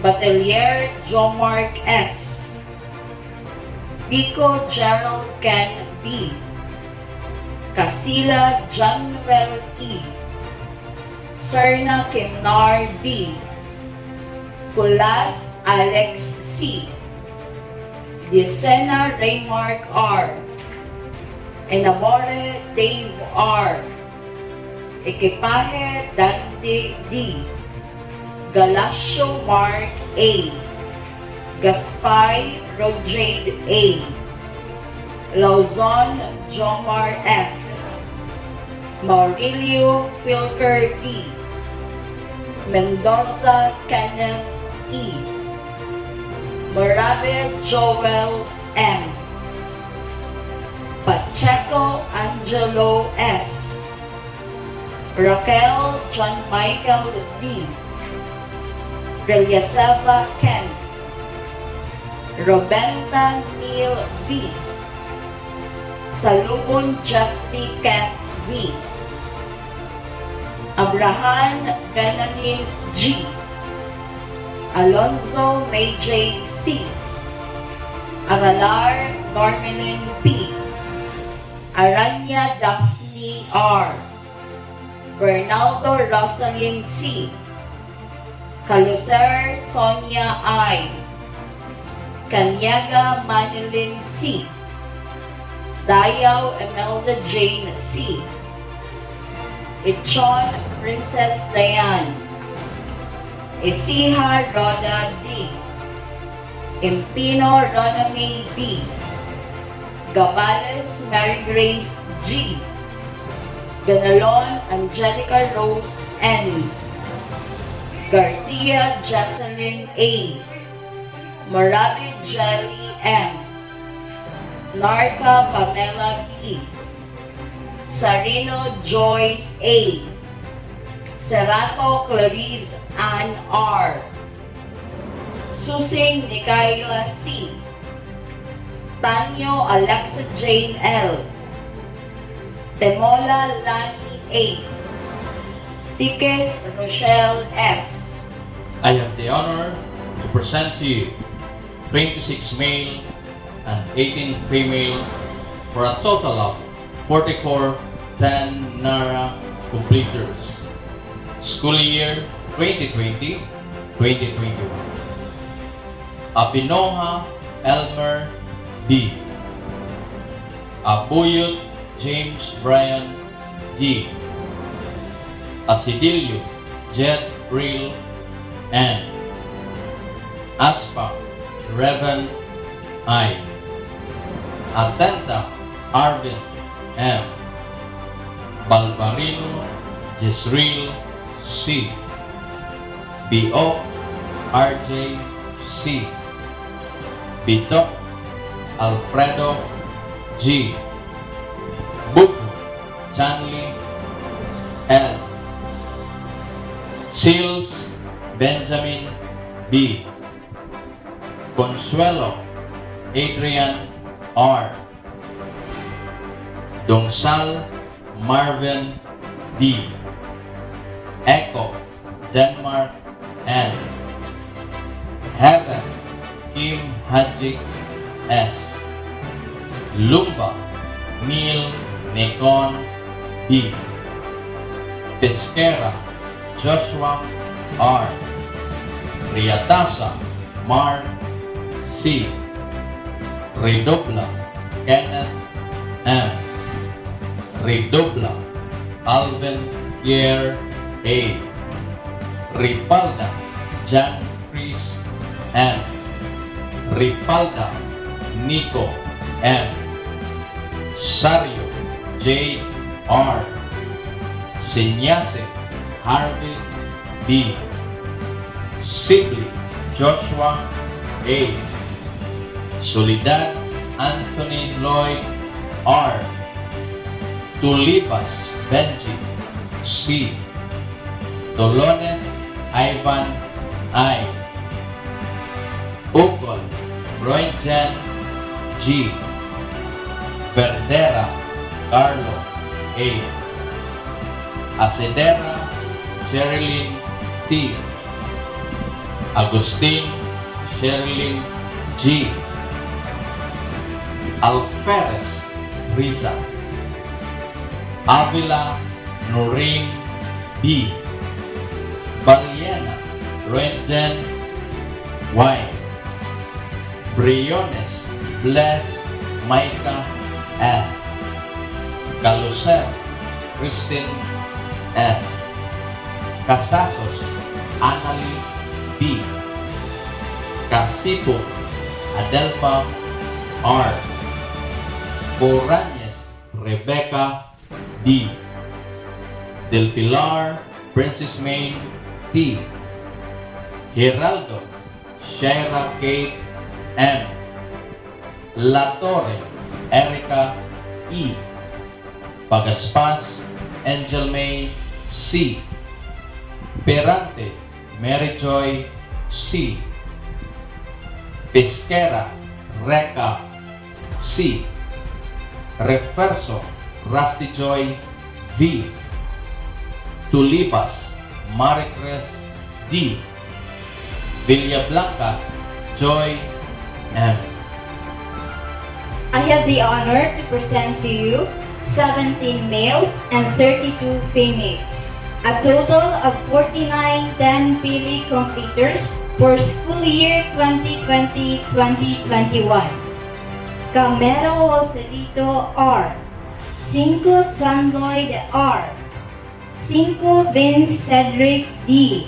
Batelier Jomark S. Pico Gerald Ken B. Casila Januel E. Serna Kimnar B. Kulas Alex C. Diecena Raymark R. Enamore Dave R. Equipaje Dante D. Galasio Mark A. Gaspay Rojade A. Lauzon Jomar S. Maurilio Filker D. Mendoza Kenneth E. Morabe Joel M. Pacheco Angelo S. Raquel John Michael D. Reliaseva Kent. Robenta Neil V. Salubon Jeffrey Kent V. Abraham Benanin G. Alonzo May J. C. Aralar Normelin P. Aranya Daphne R. Bernaldo Rosalind C. Caluser Sonia I. Kanyaga Manilin C. Dayaw Emelda Jane C. Ichon Princess Diane. Isiha Roda D. Impino Roname D. Gabales Mary Grace G. Ganalon Angelica Rose N. Garcia Jocelyn A. Morabi Jelly M. Narca Pamela B. Sarino Joyce A. Serato Clarice Ann R. Susing Nicaila C. Tanyo Alexa Jane L. Temola Lani A. Tiques Rochelle S. I have the honor to present to you 26 male and 18 female for a total of 44 10 NARA completers. School year 2020-2021. Abinoha Elmer D. Abuyot James Brian G. Asidilio Jet Real N. Aspa Revan I. Atenta Arvin M. Balbarino Jezreel C. B.O. R.J. C. Bito Alfredo G. Buto Chanley L. Seals Benjamin B. Consuelo Adrian R. Dongsal Marvin D. Echo Denmark N. Heaven Kim Haji S. Lumba Neil Nikon D. Pesquera Joshua R. Riatasa Mark C. Redobla Kenneth M. Redobla Alvin Pierre A. Ripalda Jan Chris M. Ripalda Nico M. Sario J. R. Sinyase Harvey B. Sibley Joshua A. Soledad Anthony Lloyd R. Tulibas Benji C. Dolones Ivan I. Ukol Royjan G. Verdera Carlo A. Asedera Sherilyn T. Agustin Sherilyn G. Alferez Riza. Avila Noreen B. Baliena Renjen Y. Briones Bless Micah F. Galuser Christine S. Casasos Annalie B. Casipo Adelpha R. Boranyes Rebecca D. Del Pilar Princess May T. Geraldo Shaira Kate M. La Torre Erica E. Pagaspas Angel May C. Perante Mary Joy C. Pesquera Reka C. Referso Rusty Joy V. Tulibas Maricres D. Villablanca Joy M. I have the honor to present to you 17 males and 32 females, a total of 49 10 Pili completers for school year 2020-2021. Camero Joselito R. 5 John Lloyd R. 5 Vince Cedric D.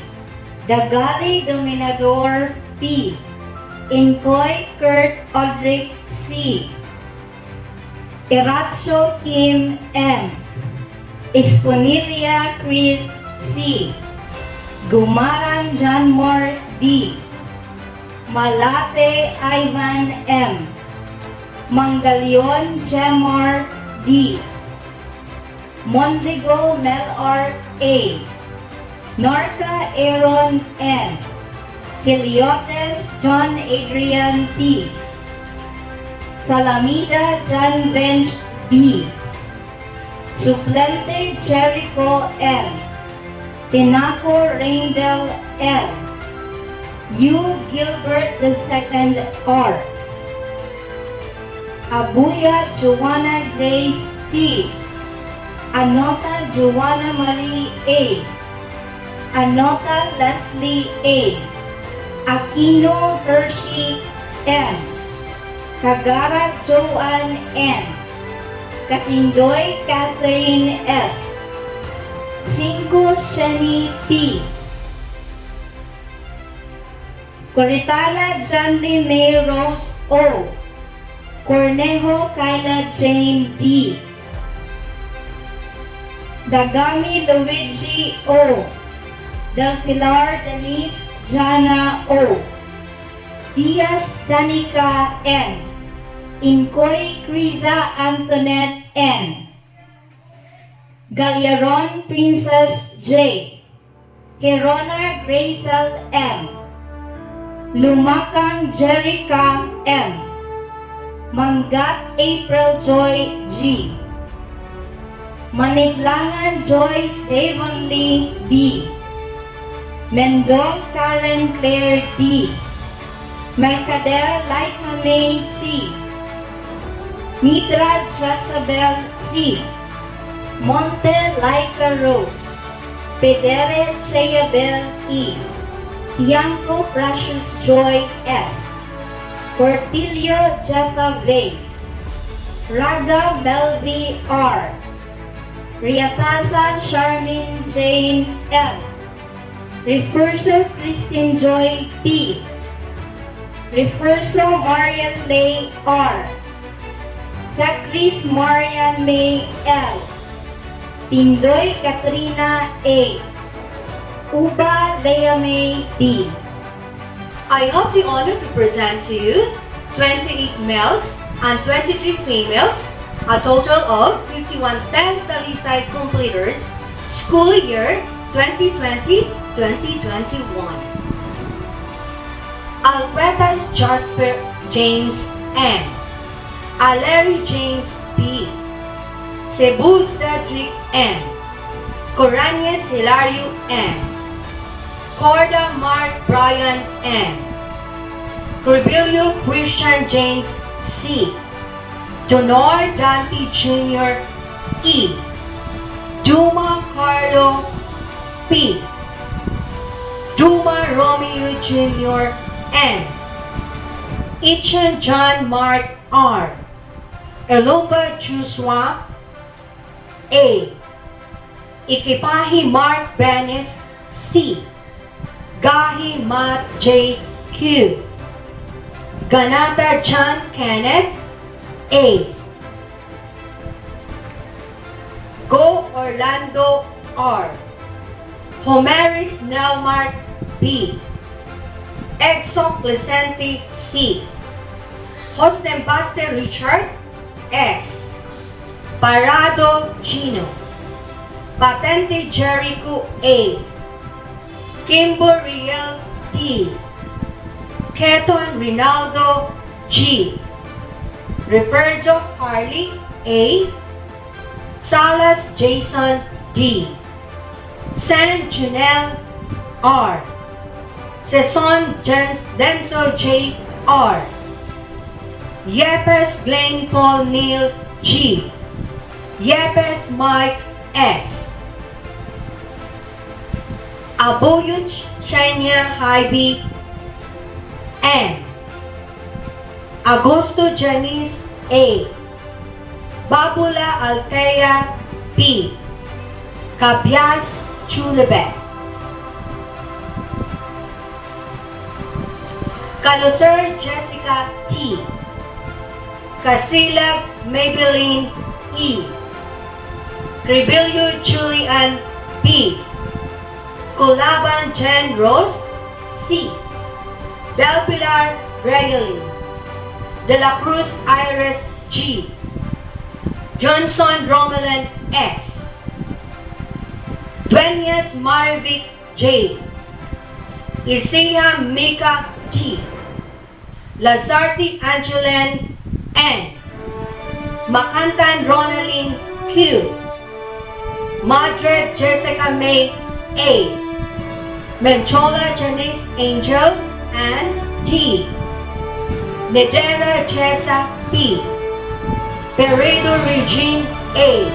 Dagali Dominador P. Inkoy Kurt Aldrich C. Iratio Kim M. Esponilia Chris C. Gumaran John Moore D. Malate Ivan M. Mangalion Jemor D. Mondigo Mel R. A. Norca Aaron N. Heliotes John Adrian T. Salamida John Bench B. Suplente Jericho M. Tinaco Rangel L. U. Gilbert II R. Abuya Joanna Grace T. Anota Joanna Marie A. Anota Leslie A. Aquino Hershey N. Kagara Joanne N. Katindoy Catherine S. Cinco Shani P. Coritala Janly May Rose O. Cornejo Kyla Jane D. Dagami Luigi O. Del Pilar Denise Jana O. Diaz Danica N. Incoy Criza Antoinette N. Galleron Princess J. Kerona Grazel M. Lumakang Jerica M. Mangat April Joy G. Maniglangan Joyce Devonly B. Mendong Karen Claire D. Mercader Laika May C. Mitra Jezabel C. Monte Laika Rose. Pedere Cheyabel E. Tiangco Precious Joy S. Portillo Jeffa V. Raga Melvi R. Riatasa Charmin Jane L. Refurso Christine Joy P. Refurso Marian Lay R. Zacris Marian May L. Tindoy Katrina A. Uba Lea May D. I have the honor to present to you 28 males and 23 females, a total of 51 10th Talisay completers, school year 2020-2021. Alquetas Jasper James N. Aleri James B. Cebu Cedric N. Coranias Hilario N. Corda Mark Brian N. Corbilio Christian James C. Donor Dante Jr. E. Duma Carlo P. Duma Romeo Jr. N. Ichan John Mark R. Elomba Joshua A. Ikipahi Mark Benes C. Gahi Matt J. Q. Ganata John Kenneth A. Go Orlando R. Homeris Nelmark B. Exo Clecente C. Hostembaste Richard S. Parado Gino. Patente Jericho A. Kimbo Riel D. Keton Rinaldo G. Reverso Harley A. Salas Jason D. San Junel R. Saison Denso J. R. Yepes Glenn Paul Neil G. Yepes Mike S. Aboyut Shania Haibi N. Agosto Janice A. Babula Altea P. Cabias Chulebet. Caloser Jessica T. Casilag Maybelline E. Cribilio Julian B. Colaban Jen Rose C. Del Pilar Regaline. De la Cruz Iris G. Johnson Romelan S. Dueñas Marivic J. Isaiah Mika T. Lazarte Angeline N. Macantan Ronaline Q. Madre Jessica May A. Menchola Janice Angel and T. Nedera Jessa P. Peredo Regine A.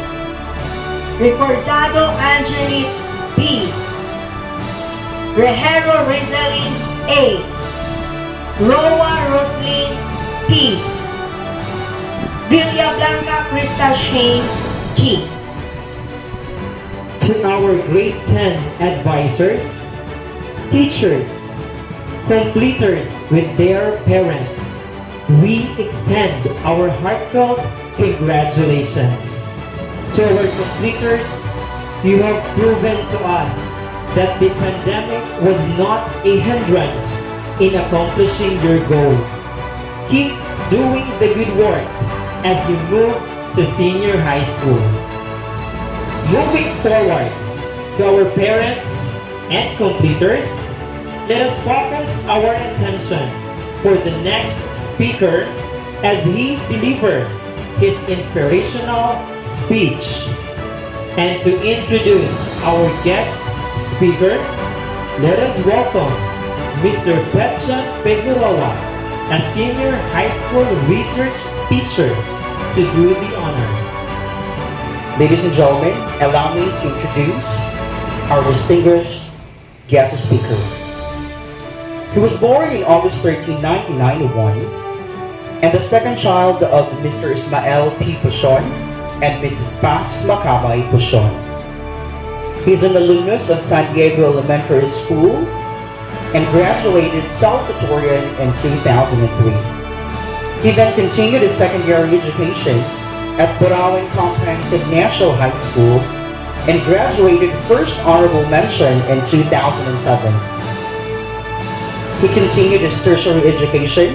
Reforzado Angeline B. Rejero Rizalin A. Roa Roslyn P. Villa Blanca Crystal Shane T. To our grade 10 advisors, teachers, completers with their parents, we extend our heartfelt congratulations. To our completers, you have proven to us that the pandemic was not a hindrance in accomplishing your goal. Keep doing the good work as you move to senior high school. Moving forward, to our parents and completers, let us focus our attention for the next speaker as he delivers his inspirational speech. And to introduce our guest speaker, let us welcome Mr. Petjan Figueroa, a senior high school research teacher, to do the honor. Ladies and gentlemen, allow me to introduce our distinguished guest speaker. He was born in August 13, 1991, and the second child of Mr. Ismael P. Pushon and Mrs. Paz Macabay Pushon. He is an alumnus of San Diego Elementary School and graduated salutatorian in 2003. He then continued his secondary education at Burauen Comprehensive National High School and graduated first honorable mention in 2007. He continued his tertiary education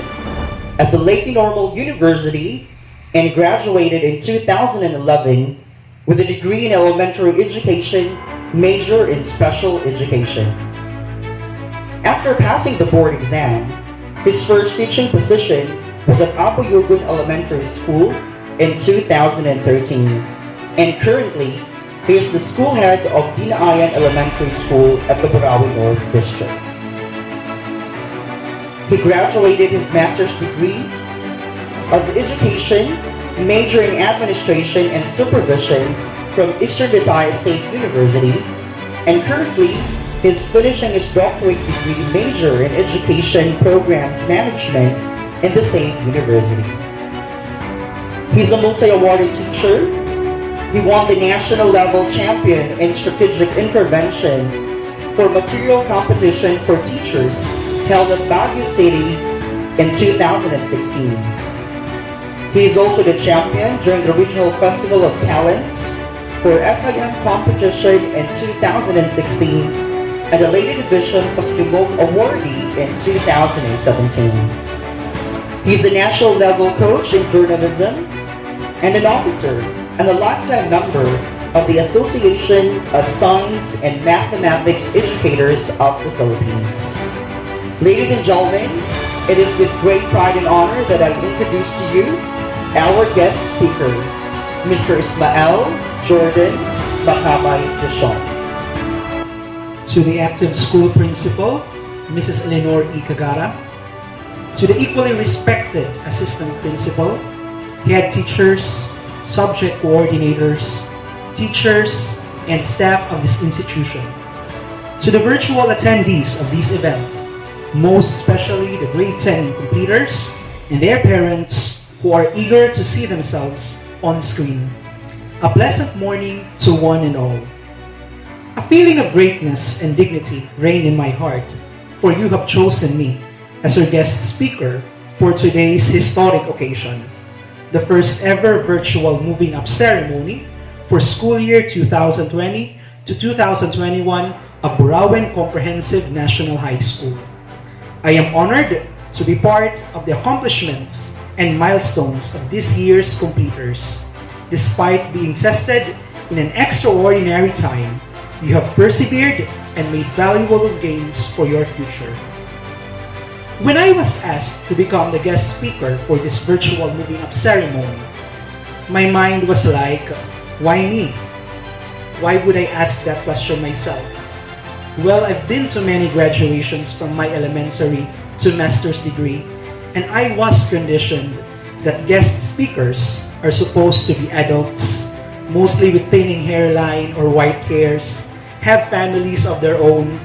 at the Lake Normal University and graduated in 2011 with a degree in elementary education, major in special education. After passing the board exam, his first teaching position was at Apo Yugun Elementary School in 2013, and currently he is the school head of Dinaayan Elementary School at the Burauen North District. He graduated his master's degree of education, major in administration and supervision from Eastern Visayas State University, and currently he is finishing his doctorate degree major in education programs management in the same university. He's a multi-awarded teacher. He won the national level champion in strategic intervention for material competition for teachers held at Baguio City in 2016. He is also the champion during the Regional Festival of Talents for SIM competition in 2016 and the Lady Division Paskimog Awardee in 2017. He's a national level coach in journalism and an officer and a lifetime member of the Association of Science and Mathematics Educators of the Philippines. Ladies and gentlemen, it is with great pride and honor that I introduce to you our guest speaker, Mr. Ismael Jordan Macabay Pushon. To the active school principal, Mrs. Eleanor E. Cagara. To the equally respected assistant principal, head teachers, subject coordinators, teachers, and staff of this institution. To the virtual attendees of this event, most especially the grade 10 completers and their parents who are eager to see themselves on screen. A pleasant morning to one and all. A feeling of greatness and dignity reign in my heart, for you have chosen me as your guest speaker for today's historic occasion, the first ever virtual moving up ceremony for school year 2020 to 2021 of Burauen Comprehensive National High School. I am honored to be part of the accomplishments and milestones of this year's completers. Despite being tested in an extraordinary time, you have persevered and made valuable gains for your future. When I was asked to become the guest speaker for this virtual moving up ceremony, my mind was like, why me? Why would I ask that question myself? Well, I've been to many graduations from my elementary to master's degree, and I was conditioned that guest speakers are supposed to be adults, mostly with thinning hairline or white hairs, have families of their own,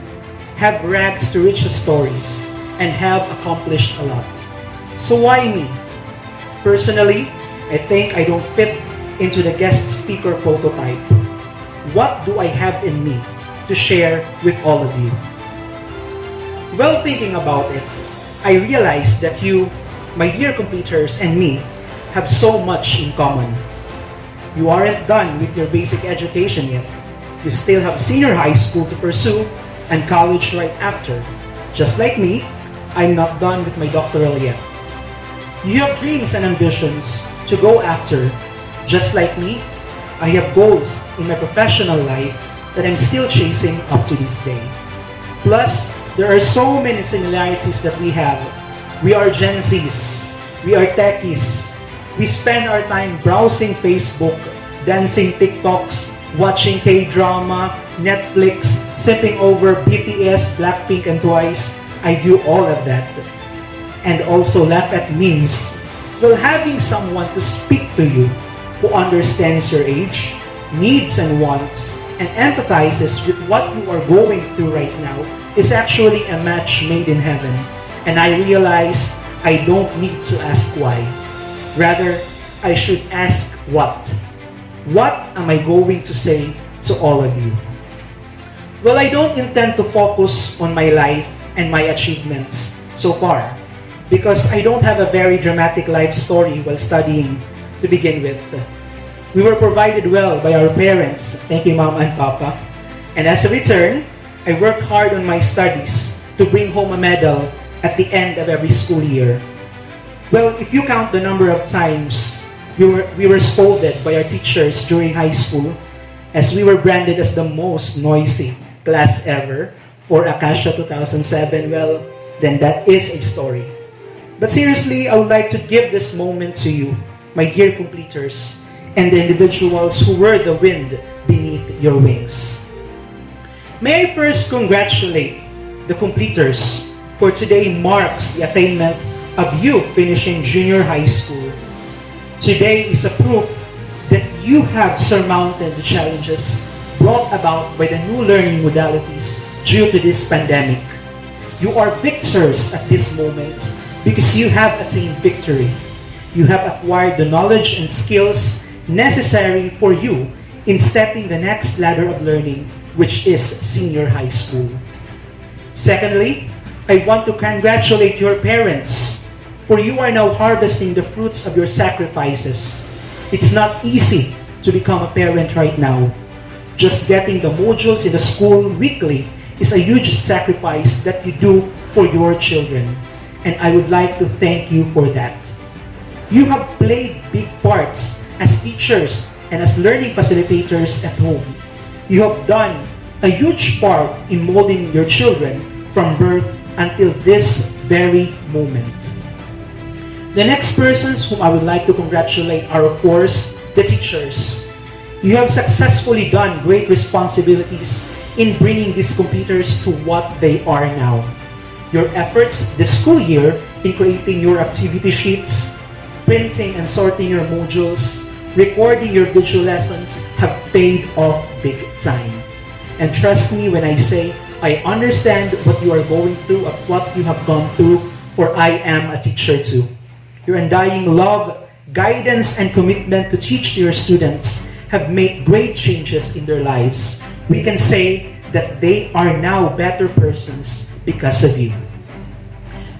have rags to riches stories, and have accomplished a lot. So why me? Personally, I think I don't fit into the guest speaker prototype. What do I have in me to share with all of you? Well, thinking about it, I realized that you, my dear completers, and me have so much in common. You aren't done with your basic education yet. You still have senior high school to pursue and college right after. Just like me, I'm not done with my doctoral yet. You have dreams and ambitions to go after. Just like me, I have goals in my professional life that I'm still chasing up to this day. Plus, there are so many similarities that we have. We are Gen Zs. We are techies. We spend our time browsing Facebook, dancing TikToks, watching K-drama, Netflix, sipping over BTS, Blackpink, and Twice. I do all of that. And also laugh at memes. Well, having someone to speak to you who understands your age, needs and wants, and empathizes with what you are going through right now is actually a match made in heaven. And I realized I don't need to ask why. Rather, I should ask what. What am I going to say to all of you? Well, I don't intend to focus on my life and my achievements so far, because I don't have a very dramatic life story while studying to begin with. We were provided well by our parents, thank you Mom and Papa, and as a return, I worked hard on my studies to bring home a medal at the end of every school year. Well, if you count the number of times we were scolded by our teachers during high school, as we were branded as the most noisy class ever for Acacia 2007, well, then that is a story. But seriously, I would like to give this moment to you, my dear completers, and the individuals who were the wind beneath your wings. May I first congratulate the completers, for today marks the attainment of you finishing junior high school. Today is a proof that you have surmounted the challenges brought about by the new learning modalities due to this pandemic. You are victors at this moment because you have attained victory. You have acquired the knowledge and skills necessary for you in stepping the next ladder of learning, which is senior high school. Secondly, I want to congratulate your parents, for you are now harvesting the fruits of your sacrifices. It's not easy to become a parent right now. Just getting the modules in the school weekly is a huge sacrifice that you do for your children. And I would like to thank you for that. You have played big parts as teachers and as learning facilitators at home. You have done a huge part in molding your children from birth until this very moment. The next persons whom I would like to congratulate are, of course, the teachers. You have successfully done great responsibilities in bringing these computers to what they are now. Your efforts this school year in creating your activity sheets, printing and sorting your modules, recording your digital lessons have paid off big time. And trust me when I say I understand what you are going through of what you have gone through, for I am a teacher too. Your undying love, guidance, and commitment to teach your students have made great changes in their lives. We can say that they are now better persons because of you.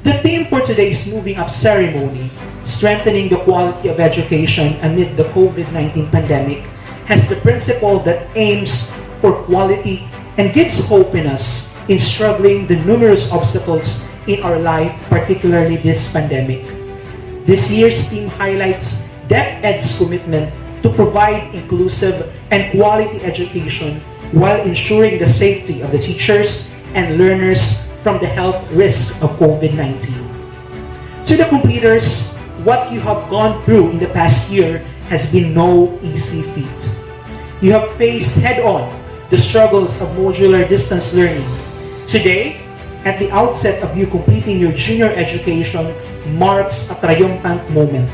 The theme for today's Moving Up ceremony, strengthening the quality of education amid the COVID-19 pandemic, has the principle that aims for quality and gives hope in us in struggling the numerous obstacles in our life, particularly this pandemic. This year's theme highlights DepEd's commitment to provide inclusive and quality education while ensuring the safety of the teachers and learners from the health risks of COVID-19. To the completers, what you have gone through in the past year has been no easy feat. You have faced head-on the struggles of modular distance learning. Today, at the outset of you completing your junior education marks a triumphant moment.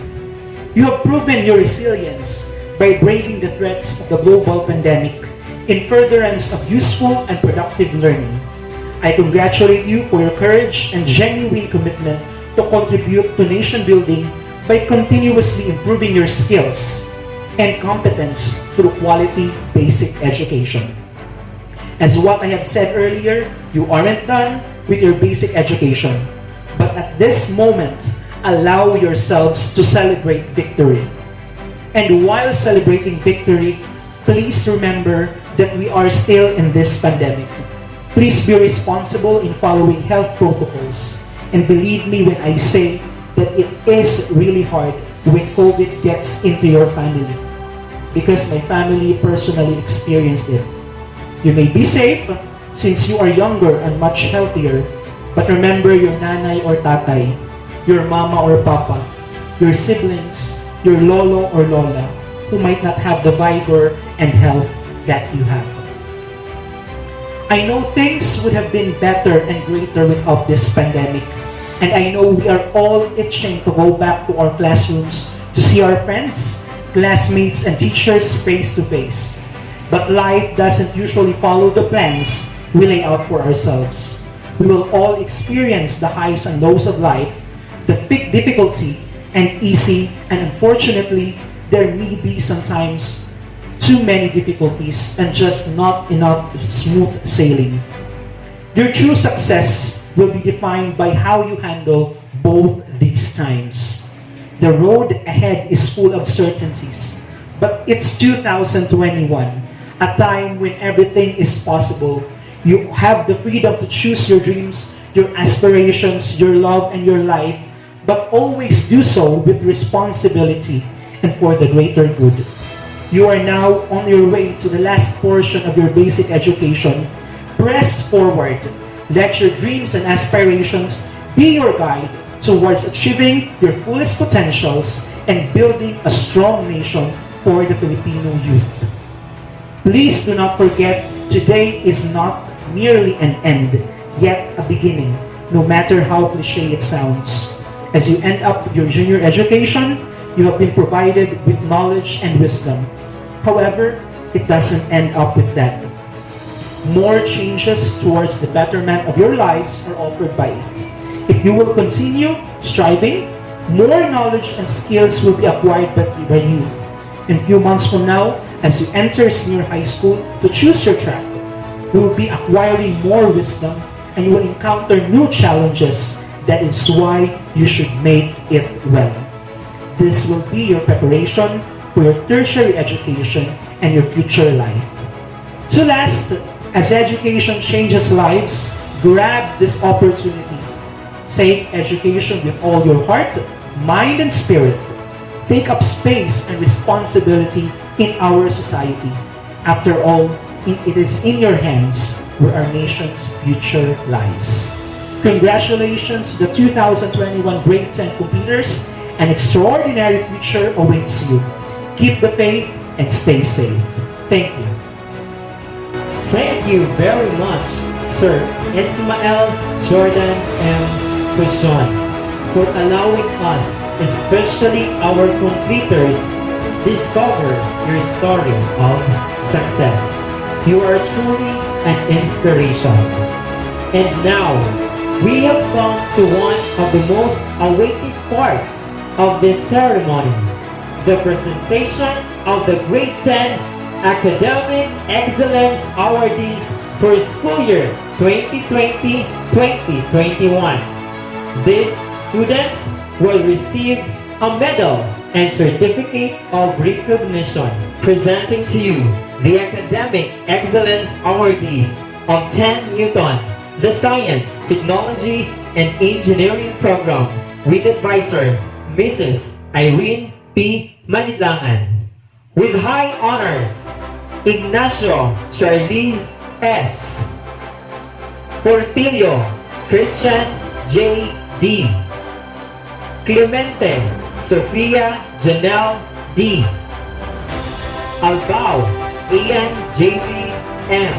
You have proven your resilience by braving the threats of the global pandemic in furtherance of useful and productive learning. I congratulate you for your courage and genuine commitment to contribute to nation building by continuously improving your skills and competence through quality basic education. As what I have said earlier, you aren't done with your basic education, but at this moment, allow yourselves to celebrate victory. And while celebrating victory, please remember that we are still in this pandemic. Please be responsible in following health protocols. And believe me when I say that it is really hard when COVID gets into your family, because my family personally experienced it. You may be safe since you are younger and much healthier, but remember your nanay or tatay, your mama or papa, your siblings, your lolo or lola, who might not have the vigor and health that you have. I know things would have been better and greater without this pandemic, and I know we are all itching to go back to our classrooms to see our friends, classmates, and teachers face to face. But life doesn't usually follow the plans we lay out for ourselves. We will all experience the highs and lows of life, the big difficulty and easy, and unfortunately, there may be sometimes too many difficulties and just not enough smooth sailing. Your true success will be defined by how you handle both these times. The road ahead is full of certainties, but it's 2021, a time when everything is possible. You have the freedom to choose your dreams, your aspirations, your love, and your life, but always do so with responsibility and for the greater good. You are now on your way to the last portion of your basic education. Press forward. Let your dreams and aspirations be your guide towards achieving your fullest potentials and building a strong nation for the Filipino youth. Please do not forget, today is not merely an end, yet a beginning, no matter how cliche it sounds. As you end up your junior education, you have been provided with knowledge and wisdom. However, it doesn't end up with that. More changes towards the betterment of your lives are offered by it. If you will continue striving, more knowledge and skills will be acquired by you. In a few months from now, as you enter senior high school to choose your track, you will be acquiring more wisdom and you will encounter new challenges. That is why you should make it well. This will be your preparation for your tertiary education and your future life. So last, as education changes lives, grab this opportunity. Take education with all your heart, mind, and spirit. Take up space and responsibility in our society. After all, it is in your hands where our nation's future lies. Congratulations to the 2021 Grade 10 completers. An extraordinary future awaits you. Keep the faith and stay safe. Thank you. Thank you very much, Sir Ismael, Jordan, and Christian, for allowing us, especially our completers, discover your story of success. You are truly an inspiration. And now, we have come to one of the most awaited parts of this ceremony, the presentation of the Grade 10 Academic Excellence Awardees for school year 2020-2021. These students will receive a medal and certificate of recognition. Presenting to you the Academic Excellence Awardees of 10 Newton, the Science, Technology, and Engineering Program, with advisor Mrs. Irene P. Manitlangan. With high honors, Ignacio Charlize S. Portillo Christian J. D. Clemente Sofia Janelle D. Albao Ian J. M.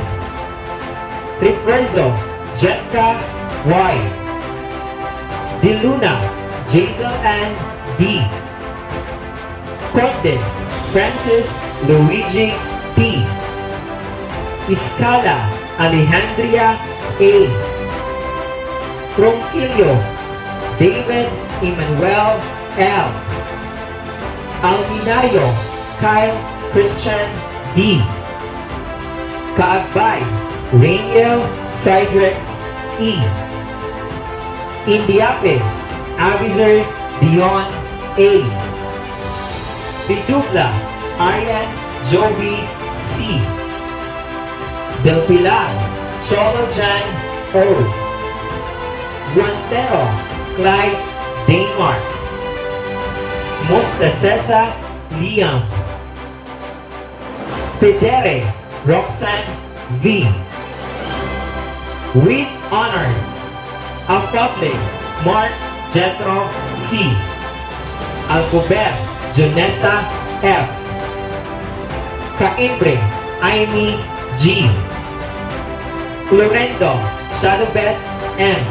Refuerzo, Jetka Y. De Luna, Jazel Ann D. Conde, Francis Luigi P. Iscala, Alejandria A. Ronquillo, David Emmanuel L. Alminayo, Kyle Christian D. Kaagbay, Rainiel Cydrex E. Indiape, Avizer Dion A. Bidugla, Arian Jovi C. Del Pilar, Cholo Jan O. Guantero, Clyde Daymar. Mostacesa Liam. Pedere, Roxanne V. With honors, Alpable, Mark Jetro C. Alcober, Jonessa F. Caimbre, Amy G. Florendo, Shadowbet M.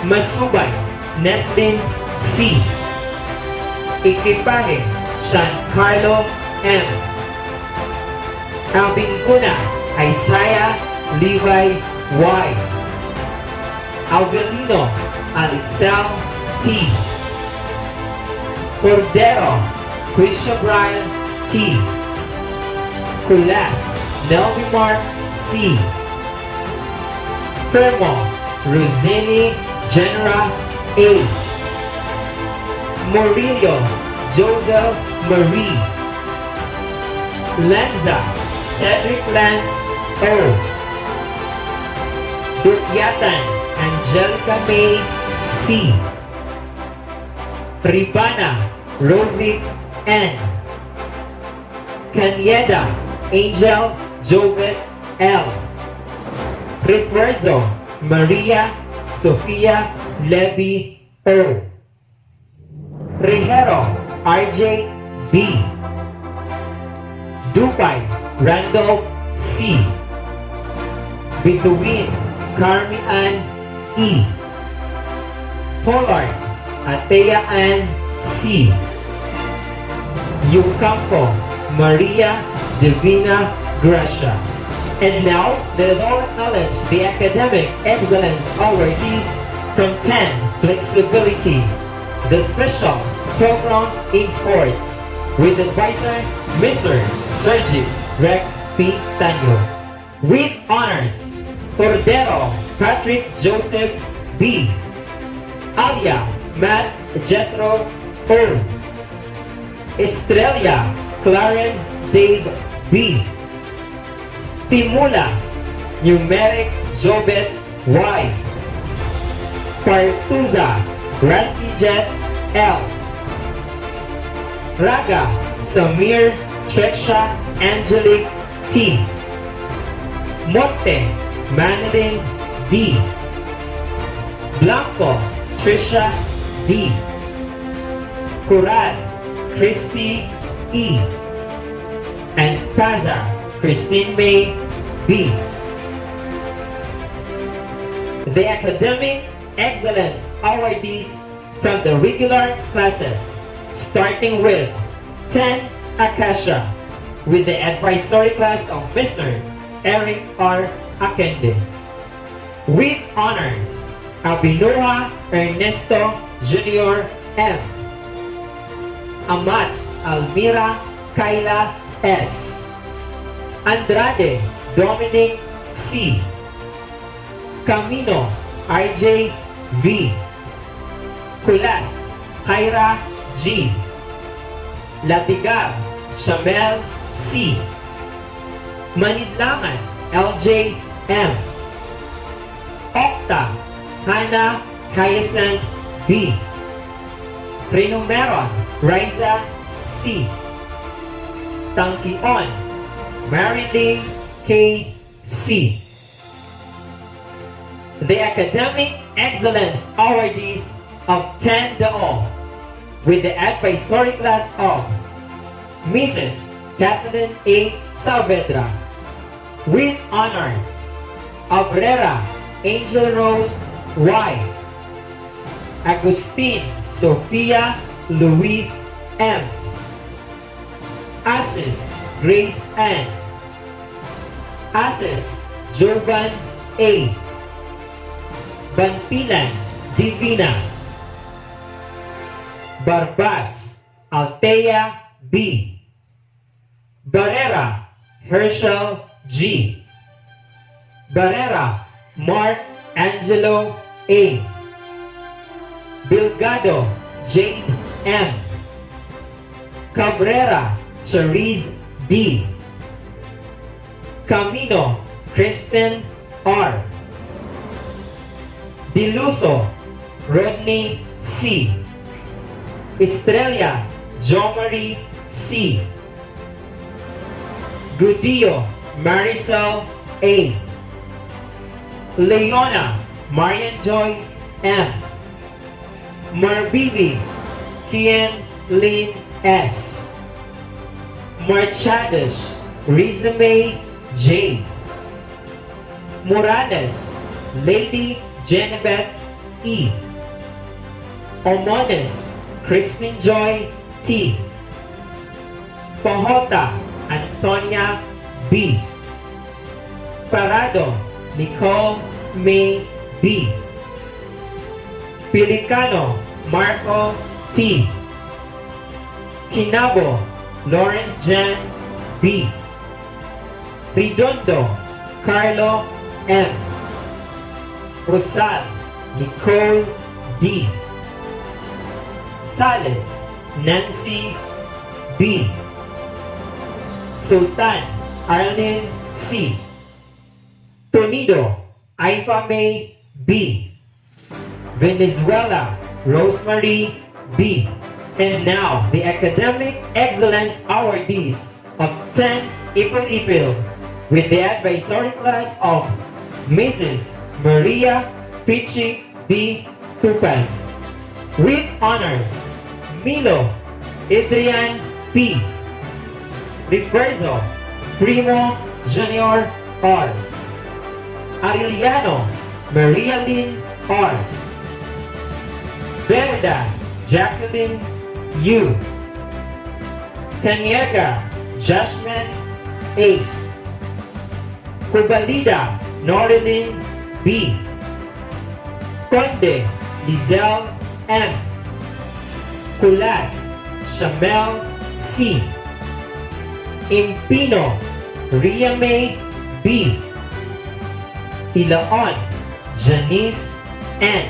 Masubay, Neslin C. Equipaje, Giancarlo M. Albinguna, Isaiah Levi Y. Alvelino, Alexel T. Cordero, Christian Brian T. Kulas, Nelvimar C. Fermo, Rosini Genera A. Murillo, Joseph Marie. Lanza, Cedric Lance O. Dukyatan, Angelica May C. Ribana, Rodrick N. Canyeda, Angel Jovet L. Refuerzo, Maria Sofia Levy O. Rejero, RJ B. Dubai, Randolph C. Bituin, Carmi Ann E. Pollard, Atea Ann C. Yucampo, Maria Divina Gracia. And now, let us all acknowledge the academic excellence awardees from 10 Flexibility, the special program in sports, with advisor Mr. Sergi Rex P. Tanyo. With honors, Cordero Patrick Joseph B. Alia Matt Jethro O. Estrella Clarence Dave B. Timula Numeric Jobet Y. Partuza Rusty Jet L. Raga Samir Treksha Angelic T. Monte Manilin D. Blanco Trisha D. Curad Christy E. And Paza Christine May B. The Academic Excellence Awardees from the regular classes, starting with 10 Acacia, with the advisory class of Mr. Eric R. Akende. With honors, Abinoa Ernesto Jr. M. Amat Almira Kayla S. Andrade Dominic C. Camino RJ V. Kulas Jaira G. Latigar Shamel C. Manidlangan LJ M. Okta Hannah Hyacinth B. Rinumeron Riza C. Tangkion Marilyn K. C. The Academic Excellence Awardees of 10 Daol, with the advisory class of Mrs. Kathleen A. Saavedra, With honors, Abrera Angel Rose Y. Agustin Sofia Luis M. Asis Grace Ann. Asis Jovan A. Bantilan Divina. Barbas Altea B. Barrera Herschel G. Barrera Mark Angelo A. Bilgado Jade M. Cabrera Cherise D. Camino Kristen R. Diluso Rodney C. Estrella Jomari C. Gudillo Marisol A. Leona Marian Joy M. Marbibi Kian Lynn S. Marchades Rizame J. Morales Lady Genevieve E. Omones Christine Joy T. Pahota Antonia B. Parado Nicole May B. Pelicano Marco T. Kinabo Lawrence Jan B. Redondo Carlo M. Rosal Nicole D. Sales Nancy B. Sultan Arlene C. Tonido Aifa May B. Venezuela Rosemary B. And now the Academic Excellence Awardees of 10 Ipil with the advisory class of Mrs. Maria Pichi B. Tupan. With honors, Milo Adrian P. Reverso Primo Junior R. Ariliano Maria Lynn R. Verda Jacqueline U. Kanyega Jasmine A. Kubalida Norilyn B. Conde Lizelle M. Kulas Shamel C. Impino Ria May B. Ilaon Janice N.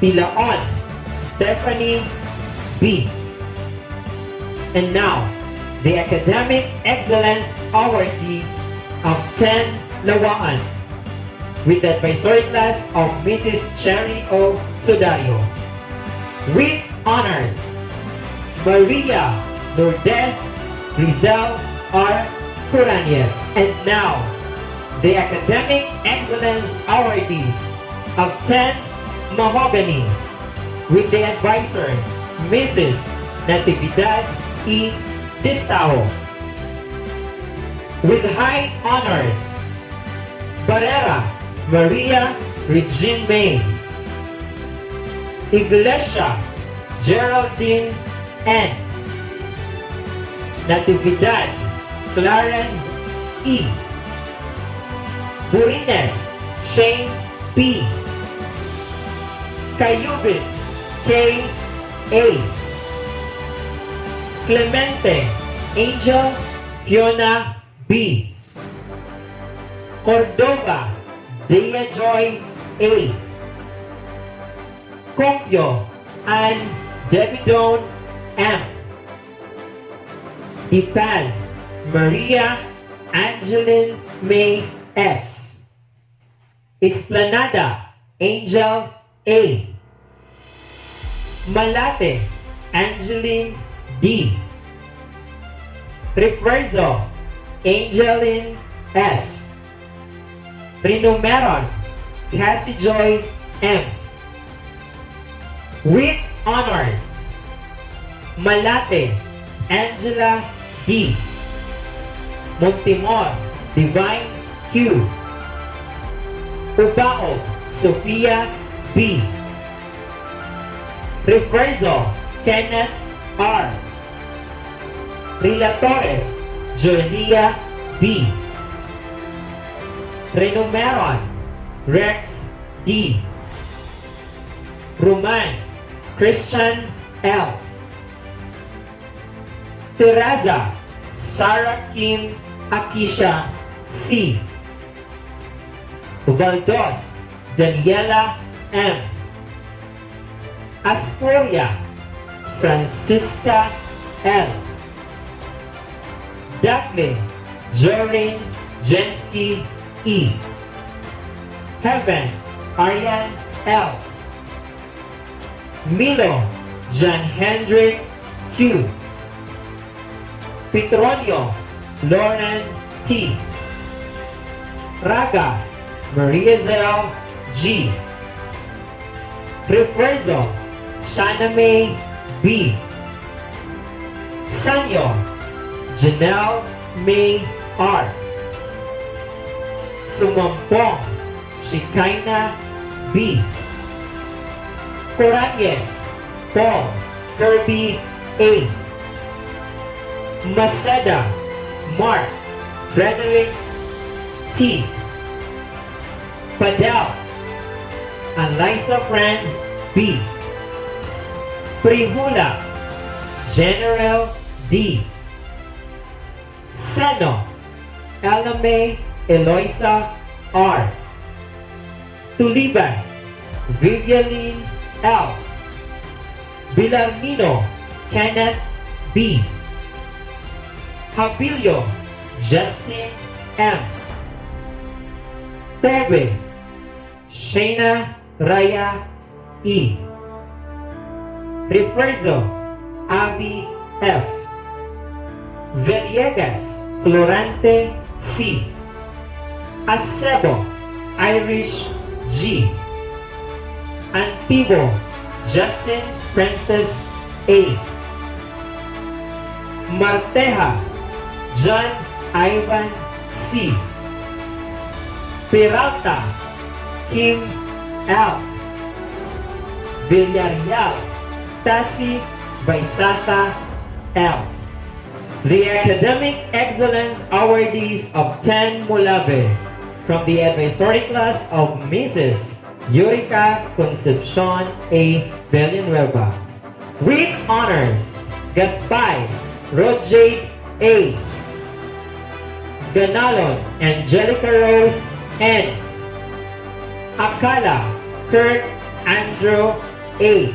Ilaon Stephanie B. And now, the Academic Excellence Awardee of 10 Lawaan with the advisory class of Mrs. Cherry O. Sudario. With honors, Maria Lourdes Rizal R. Curanias. And now, the Academic Excellence Awardees of 10 Mahogany with the advisor, Mrs. Natividad E. Distao. With high honors, Barrera Maria Regine May. Iglesia Geraldine N. Natividad Clarence E. Burines Shane P. Cayubit K. A. Clemente Angel Fiona B. Cordova Dea Joy A. Compio and Debidone M. Dipaz Maria Angeline May S. Esplanada Angel A. Malate Angeline D. Reverso Angeline S. Rinumeron Cassie Joy M. With honors, Malate Angela D. Montimor Divine Q. Ubaog, Sophia B. Reverso, Kenneth R. Relatores, Julia B. Renumeron, Rex D. Roman, Christian L. Teresa, Sarah Kim Akisha C. Valdos, Daniela M. Astoria, Francisca L. Daphne, Jorin Jensky E. Heaven, Ariane L. Milo, John Hendrik Q. Petronio, Lauren T. Raga, Maria Zel G. Refuerzo, Shana May B. Sanyo, Janelle May R. Sumampong, Shikaina B. Coranyes, Paul Kirby A. Maseda, Mark Frederick T. Padel, Eliza Friends B. Prihula, General D. Seno, Elame Eloisa R. Tulibas, Vivialine L. Villarmino, Kenneth B. Habilio, Justin M. Tebe, Shayna Raya E. Refuerzo, Avi F. Villegas, Florante C. Acebo, Irish G. Antibo, Justin Francis A. Marteja, John Ivan C. Peralta, Kim L. Villarreal, Tassi Baisata L. The Academic Excellence Awardees of 10 Mulave from the advisory class of Mrs. Yurika Concepcion A. Villanueva. With honors, Gaspay Rojade A. Ganalon Angelica Rose N. Akala Kurt Andrew A.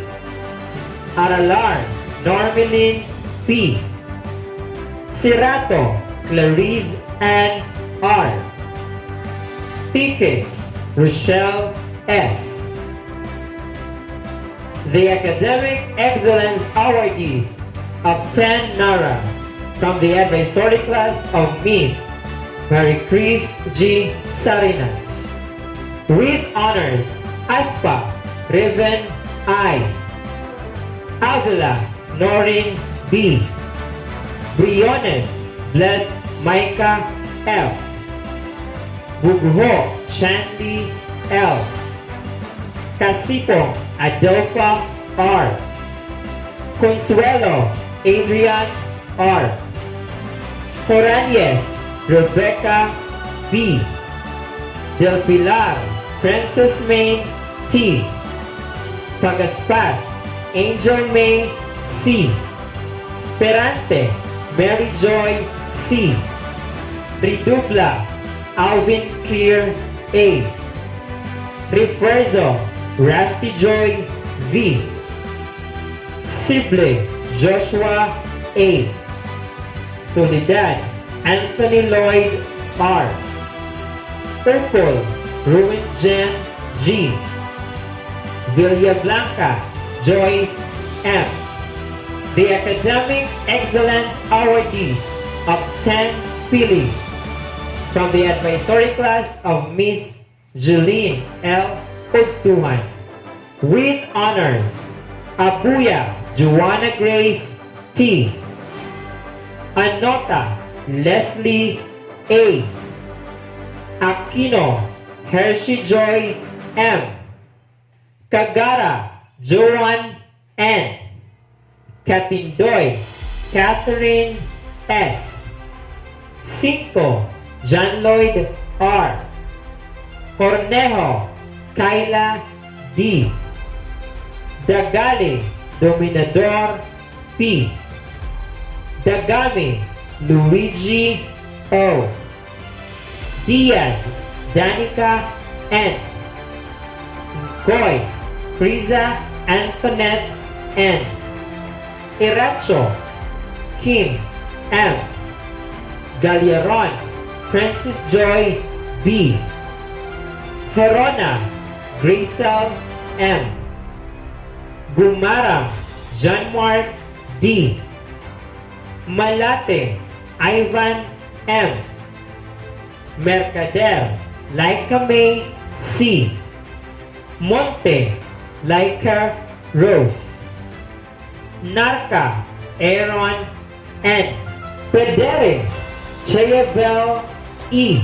Aralar Normelin P. Sirato Clarice Ann R. Piques Rochelle S. The Academic Excellence Awardees of 10 Nara from the advisory class of Miss Mary Chris G. Sarinas. With honors, Aspa Riven I. Avila Norin B. Briones Bless Micah F. Bugho Shandy L. Casipo Adelpha R. Consuelo Adrian R. Coranyes Rebecca B. Del Pilar Princess May T. Pagaspas Angel May C. Perante Mary Joy C. Ridubla Alvin Clear A. Refuerzo Rusty Joy V. Sible Joshua A. Soledad Anthony Lloyd R. Purple Ruin Jen G. Villa Blanca Joy M. The Academic Excellence Awardees of 10 Phillies from the advisory class of Miss Jeline L. Pagtuhan. With honors, Abuya Joanna Grace T. Anota Leslie A. Aquino Hershey Joy M. Kagara Joan N. Katindoy Catherine S. 5. John Lloyd R. Cornejo Kyla D. Dagali Dominador P. Dagami Luigi O. Diaz Danica N. Goy Friza Antoinette N. Iracho Kim M. Galiaron Francis Joy B. Herona Gracel M. Gumaram John Mark D. Malate Ivan M. Mercader Laika May C. Monte Laika Rose. Narca Aaron N. Pedere Chayabel E.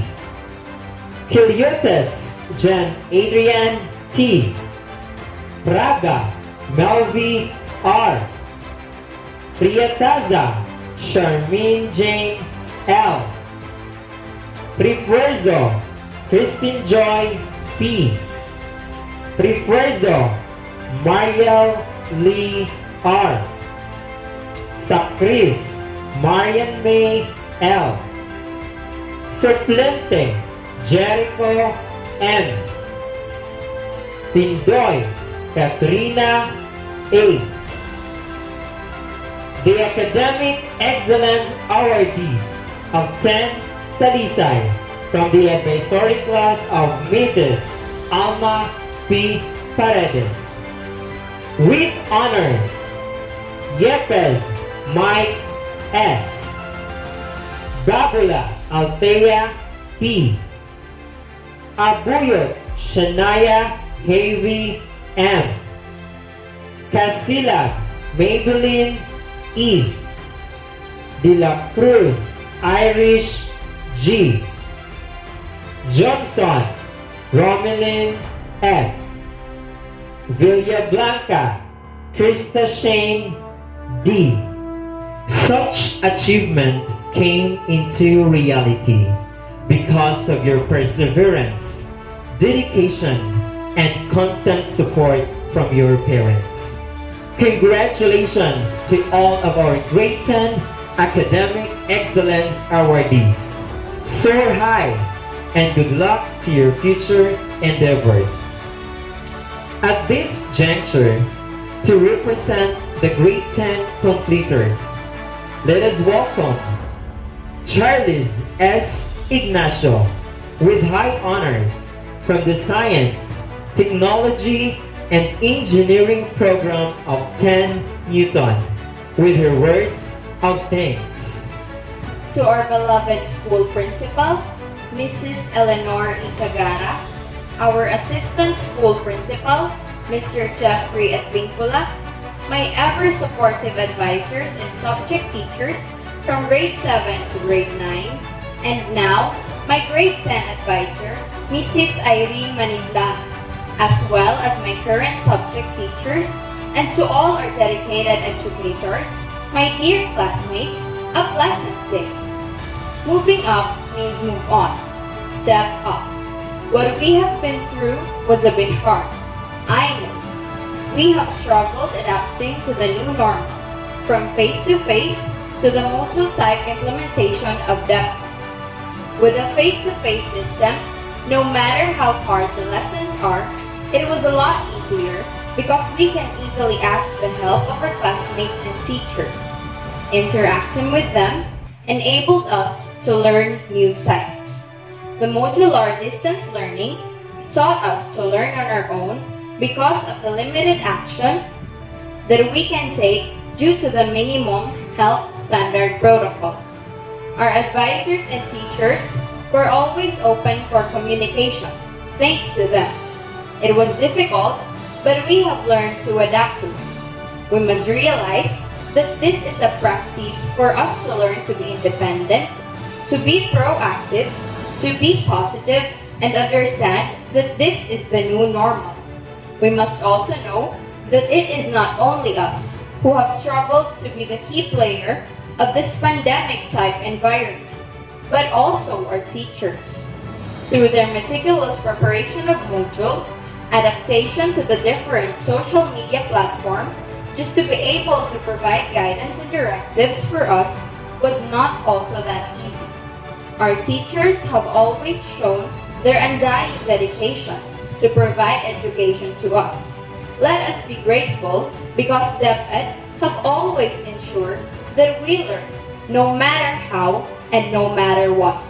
Kiliotes Jan Adrian T. Braga Melvi R. Priataza Charmaine Jane L. Refuerzo Christine Joy P. Refuerzo Mariel Lee R. Sacris Marian May L. Suplente Jericho M. Pindoy Katrina A. The Academic Excellence Awardees of 10 Talisay from the advisory class of Mrs. Alma P. Paredes. With honors, Yepes Mike S. Babula Althea P. Abuyot Shania Havy M. Casilag Maybelline E. De La Cruz Irish G. Johnson Romelin S. Villablanca Krista Shane D. Such achievement came into reality because of your perseverance, dedication, and constant support from your parents. Congratulations to all of our Grade 10 Academic Excellence Awardees. Soar high and good luck to your future endeavors. At this juncture, to represent the Grade 10 completers, let us welcome Charles S. Ignacio with high honors from the Science, Technology, and Engineering program of 10 Newton with her words of thanks. To our beloved school principal, Mrs. Eleanor Ikagara, our assistant school principal, Mr. Jeffrey Advincula, my ever-supportive advisors and subject teachers from grade 7 to grade 9, and now my grade 10 advisor, Mrs. Irene Manindang, as well as my current subject teachers, and to all our dedicated educators, my dear classmates, a pleasant day. Moving up means move on. Step up. What we have been through was a bit hard. I know. We have struggled adapting to the new normal, from face-to-face to the module-type implementation of demos. With a face-to-face system, no matter how hard the lessons are, it was a lot easier because we can easily ask the help of our classmates and teachers. Interacting with them enabled us to learn new sites. The modular distance learning taught us to learn on our own because of the limited action that we can take due to the minimum health standard protocol. Our advisors and teachers were always open for communication, thanks to them. It was difficult, but we have learned to adapt to it. We must realize that this is a practice for us to learn to be independent, to be proactive, to be positive and understand that this is the new normal. We must also know that it is not only us who have struggled to be the key player of this pandemic-type environment, but also our teachers. Through their meticulous preparation of module, adaptation to the different social media platforms, just to be able to provide guidance and directives for us was not also that easy. Our teachers have always shown their undying dedication to provide education to us. Let us be grateful because DepEd have always ensured that we learn no matter how and no matter what.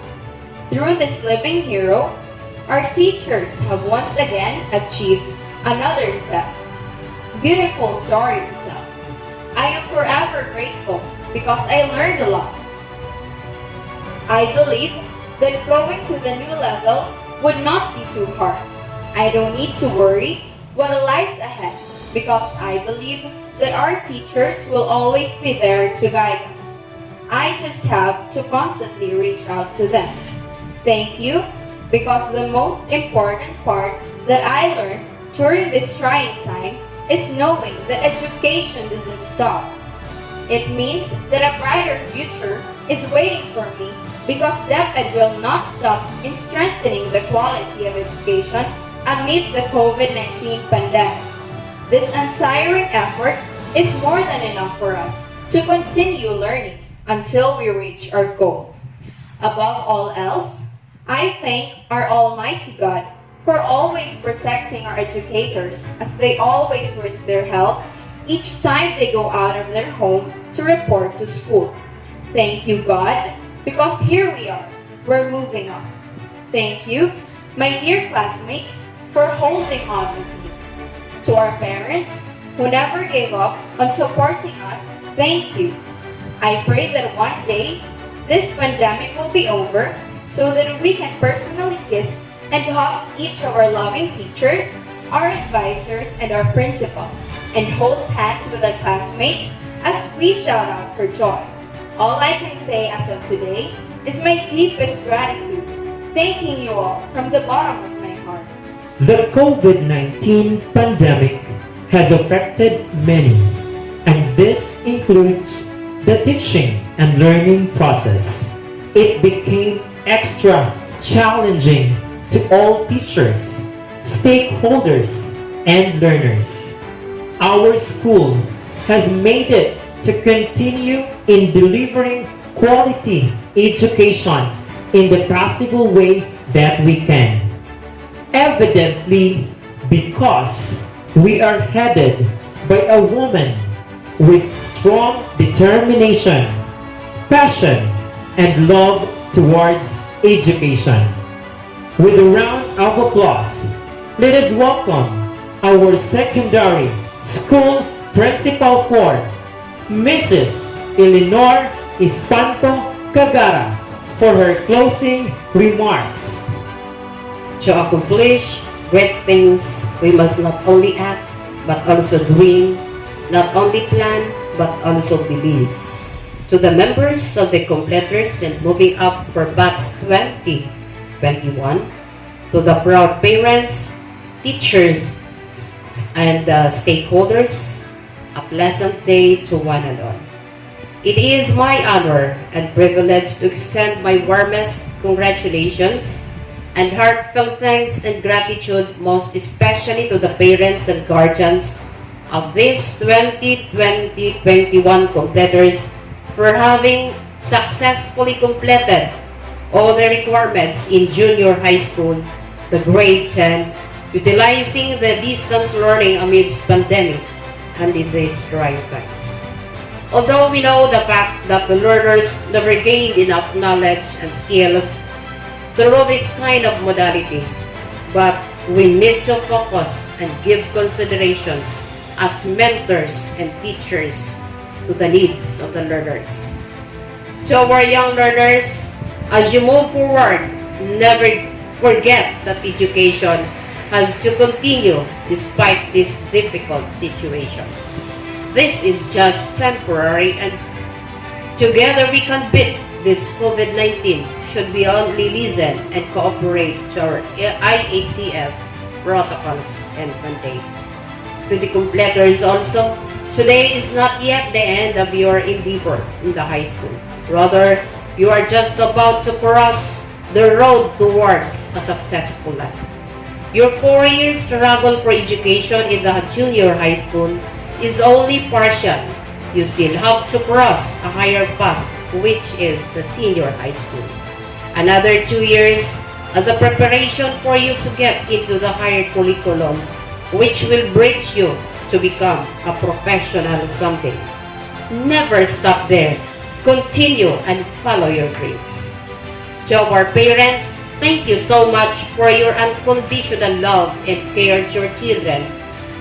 Through this living hero, our teachers have once again achieved another step. Beautiful story to tell. I am forever grateful because I learned a lot. I believe that going to the new level would not be too hard. I don't need to worry what lies ahead because I believe that our teachers will always be there to guide us. I just have to constantly reach out to them. Thank you, because the most important part that I learned during this trying time is knowing that education doesn't stop. It means that a brighter future is waiting for me because DepEd will not stop in strengthening the quality of education amid the COVID-19 pandemic. This untiring effort is more than enough for us to continue learning until we reach our goal. Above all else, I thank our Almighty God for always protecting our educators as they always risk their health each time they go out of their home to report to school. Thank you, God, because here we are, we're moving on. Thank you, my dear classmates, for holding on with me. To our parents, who never gave up on supporting us, thank you. I pray that one day, this pandemic will be over so that we can personally kiss and hug each of our loving teachers, our advisors, and our principal, and hold hands with our classmates as we shout out for joy. All I can say as of today is my deepest gratitude, thanking you all from the bottom of my heart. The COVID-19 pandemic has affected many, and this includes the teaching and learning process. It became extra challenging to all teachers, stakeholders, and learners. Our school has made it to continue in delivering quality education in the possible way that we can. Evidently, because we are headed by a woman with strong determination, passion, and love towards education. With a round of applause, let us welcome our secondary school principal for Mrs. Eleanor Espanto Cagara for her closing remarks. To accomplish great things, we must not only act, but also dream, not only plan, but also believe. To the members of the completers and moving up for batch 2021, to the proud parents, teachers, and stakeholders, a pleasant day to one and all. It is my honor and privilege to extend my warmest congratulations and heartfelt thanks and gratitude, most especially to the parents and guardians of these 2020-21 completers for having successfully completed all the requirements in junior high school, the grade 10, utilizing the distance learning amidst pandemic and in these trying times. Although we know the fact that the learners never gained enough knowledge and skills through this kind of modality, but we need to focus and give considerations as mentors and teachers to the needs of the learners. To our young learners, as you move forward, never forget that education has to continue despite this difficult situation. This is just temporary, and together we can beat this COVID-19 should we only listen and cooperate to our IATF protocols and mandate. To the completers also, today is not yet the end of your endeavor in the high school. Rather, you are just about to cross the road towards a successful life. Your 4-year struggle for education in the junior high school is only partial. You still have to cross a higher path, which is the senior high school. Another 2 years as a preparation for you to get into the higher curriculum, which will bridge you to become a professional someday. Never stop there. Continue and follow your dreams. To our parents, thank you so much for your unconditional love and care to your children,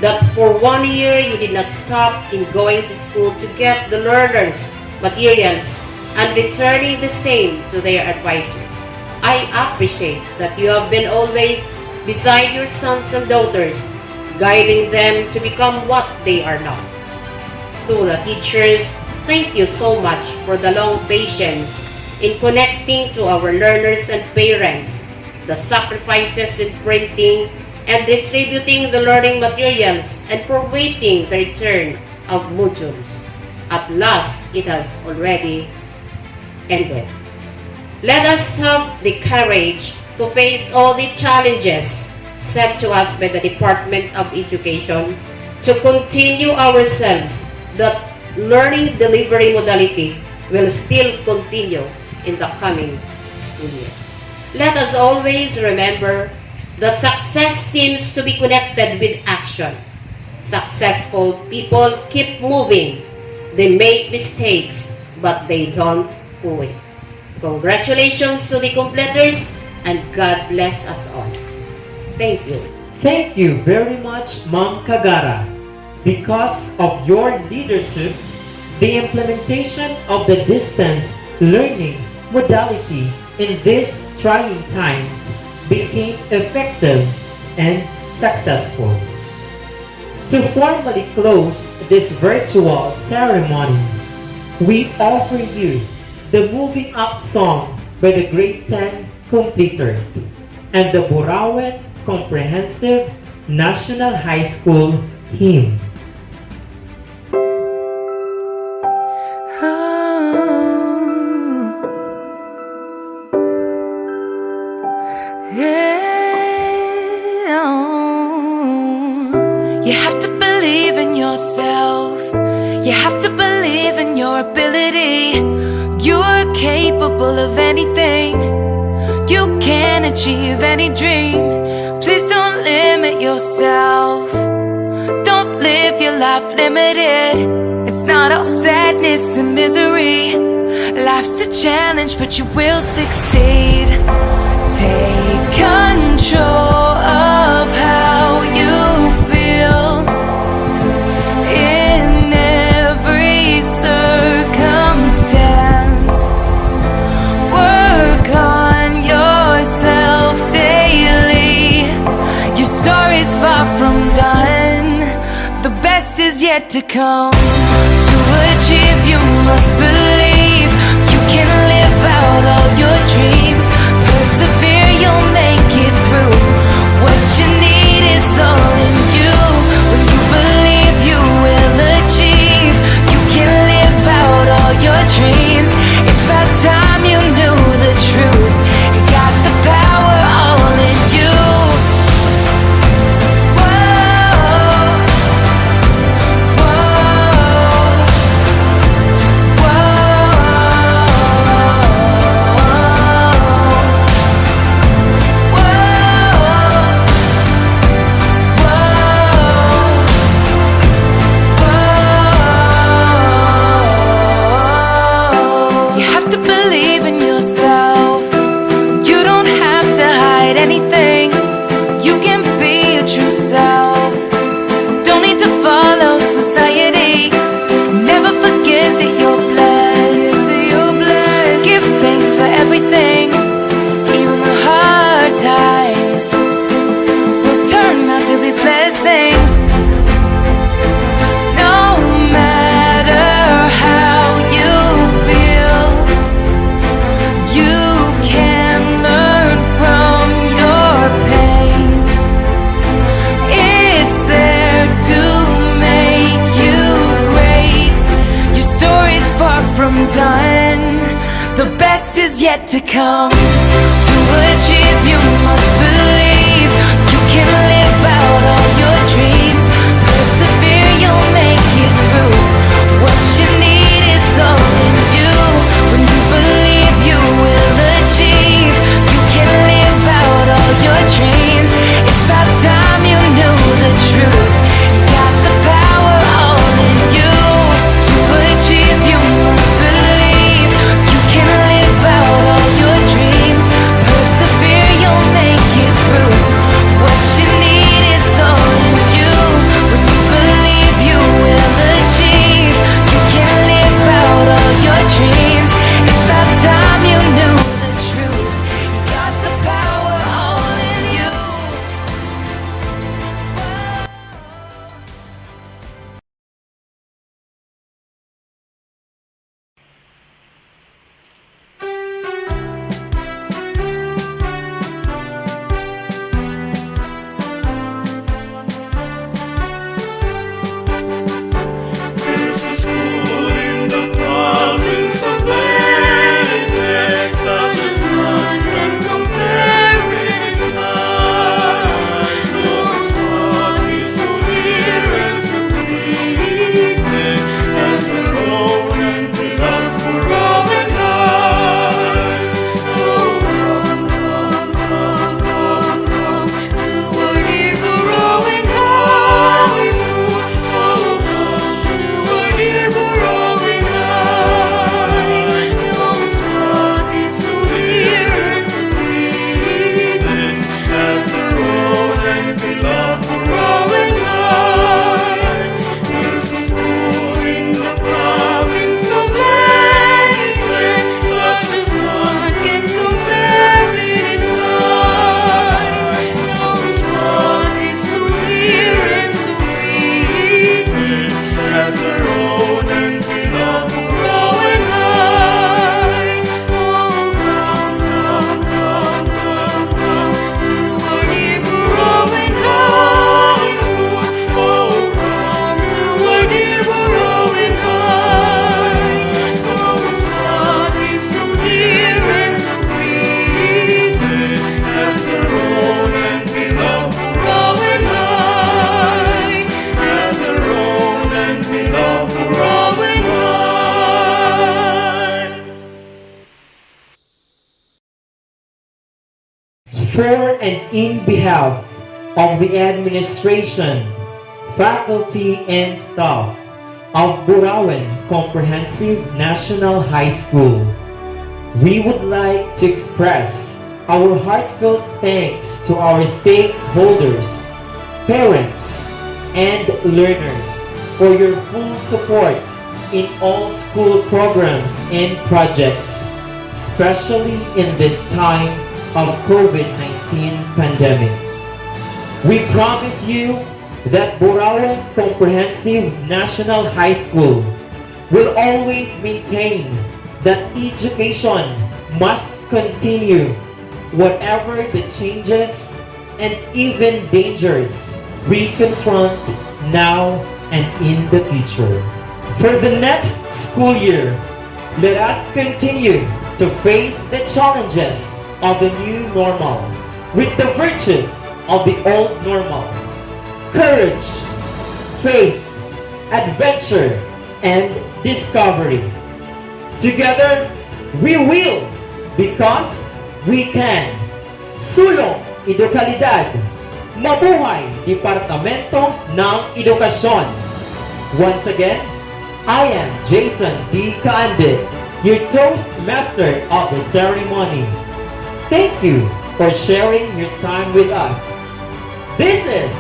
that for 1 year you did not stop in going to school to get the learners, materials, and returning the same to their advisors. I appreciate that you have been always beside your sons and daughters, guiding them to become what they are now. To the teachers, thank you so much for the long patience in connecting to our learners and parents, the sacrifices in printing and distributing the learning materials, and for waiting the return of modules. At last, it has already ended. Let us have the courage to face all the challenges set to us by the Department of Education, to continue ourselves that learning delivery modality will still continue in the coming school year. Let us always remember that success seems to be connected with action. Successful people keep moving. They make mistakes, but they don't quit. Congratulations to the completers, and God bless us all. Thank you. Thank you very much, Ma'am Kagara. Because of your leadership, the implementation of the distance learning modality in these trying times became effective and successful. To formally close this virtual ceremony, we offer you the Moving Up song by the Grade 10 completers and the Burauen Comprehensive National High School hymn. You have to believe in yourself. You have to believe in your ability. You are capable of anything. You can achieve any dream. Please don't limit yourself. Don't live your life limited. It's not all sadness and misery. Life's a challenge, but you will succeed. Take control of how you feel in every circumstance. Work on yourself daily. Your story's far from done. The best is yet to come. To achieve, you must believe. You can live out all your dreams. Persevere, you'll make it through. What you need is all in you. When you believe, you will achieve. You can live out all your dreams. It's about time you knew the truth. You got the power all in you. You have to believe in yourself. You don't have to hide anything. You can be your true self. Don't need to follow society. Never forget that you're blessed. Give thanks for everything. Even the hard times will turn out to be blessings. No matter how you feel, undone. The best is yet to come. To achieve, you must believe. You can live out all your dreams. Persevere, you'll make it through. What you need is all in you. When you believe, you will achieve. You can live out all your dreams. It's about time you knew the truth. You got the power all in you. To achieve, you must believe. You can live out all your dreams. Persevere, you'll make it through. What you need is all in you. When you believe, you will achieve. You can live out all your dreams. It's about time you knew the truth. You got the power all in you. There's a school in the province of Leyte, such as none can compare with its lives. Lord, spot is so near and so greeted, as their own and beloved Burauen High. Oh, come, come, come, come, come to our dear Burauen High School. Oh, come to our dear Burauen High. No spot is so near and so greeted, as their own and beloved Burauen High. There's a school in the province of Leyte, such as none can compare with its lives. No spot is so near and so greeted, as their own and beloved Burauen High. Oh, come, come, come, come, come to our dear Burauen High School. Oh, come to our dear Burauen High. No spot is so near and so greeted, as their own and beloved Burauen High. As their own and beloved Burauen High. For and in behalf of the administration, faculty, and staff of Burauen Comprehensive National High School, we would like to express our heartfelt thanks to our stakeholders, parents, and learners for your full support in all school programs and projects, especially in this time of COVID-19 pandemic. We promise you that Burauen Comprehensive National High School will always maintain that education must continue whatever the changes and even dangers we confront now and in the future. For the next school year, let us continue to face the challenges of the new normal with the virtues of the old normal: courage, faith, adventure, and discovery. Together, we will, because we can. Sulong Edukalidad. Mabuhay Departamento ng Edukasyon. Once again, I am Jason D. Kaande, your Toastmaster of the ceremony. Thank you for sharing your time with us. This is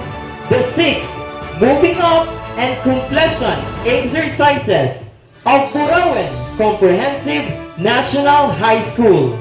the 6th Moving Up and Completion exercises of Burauen Comprehensive National High School.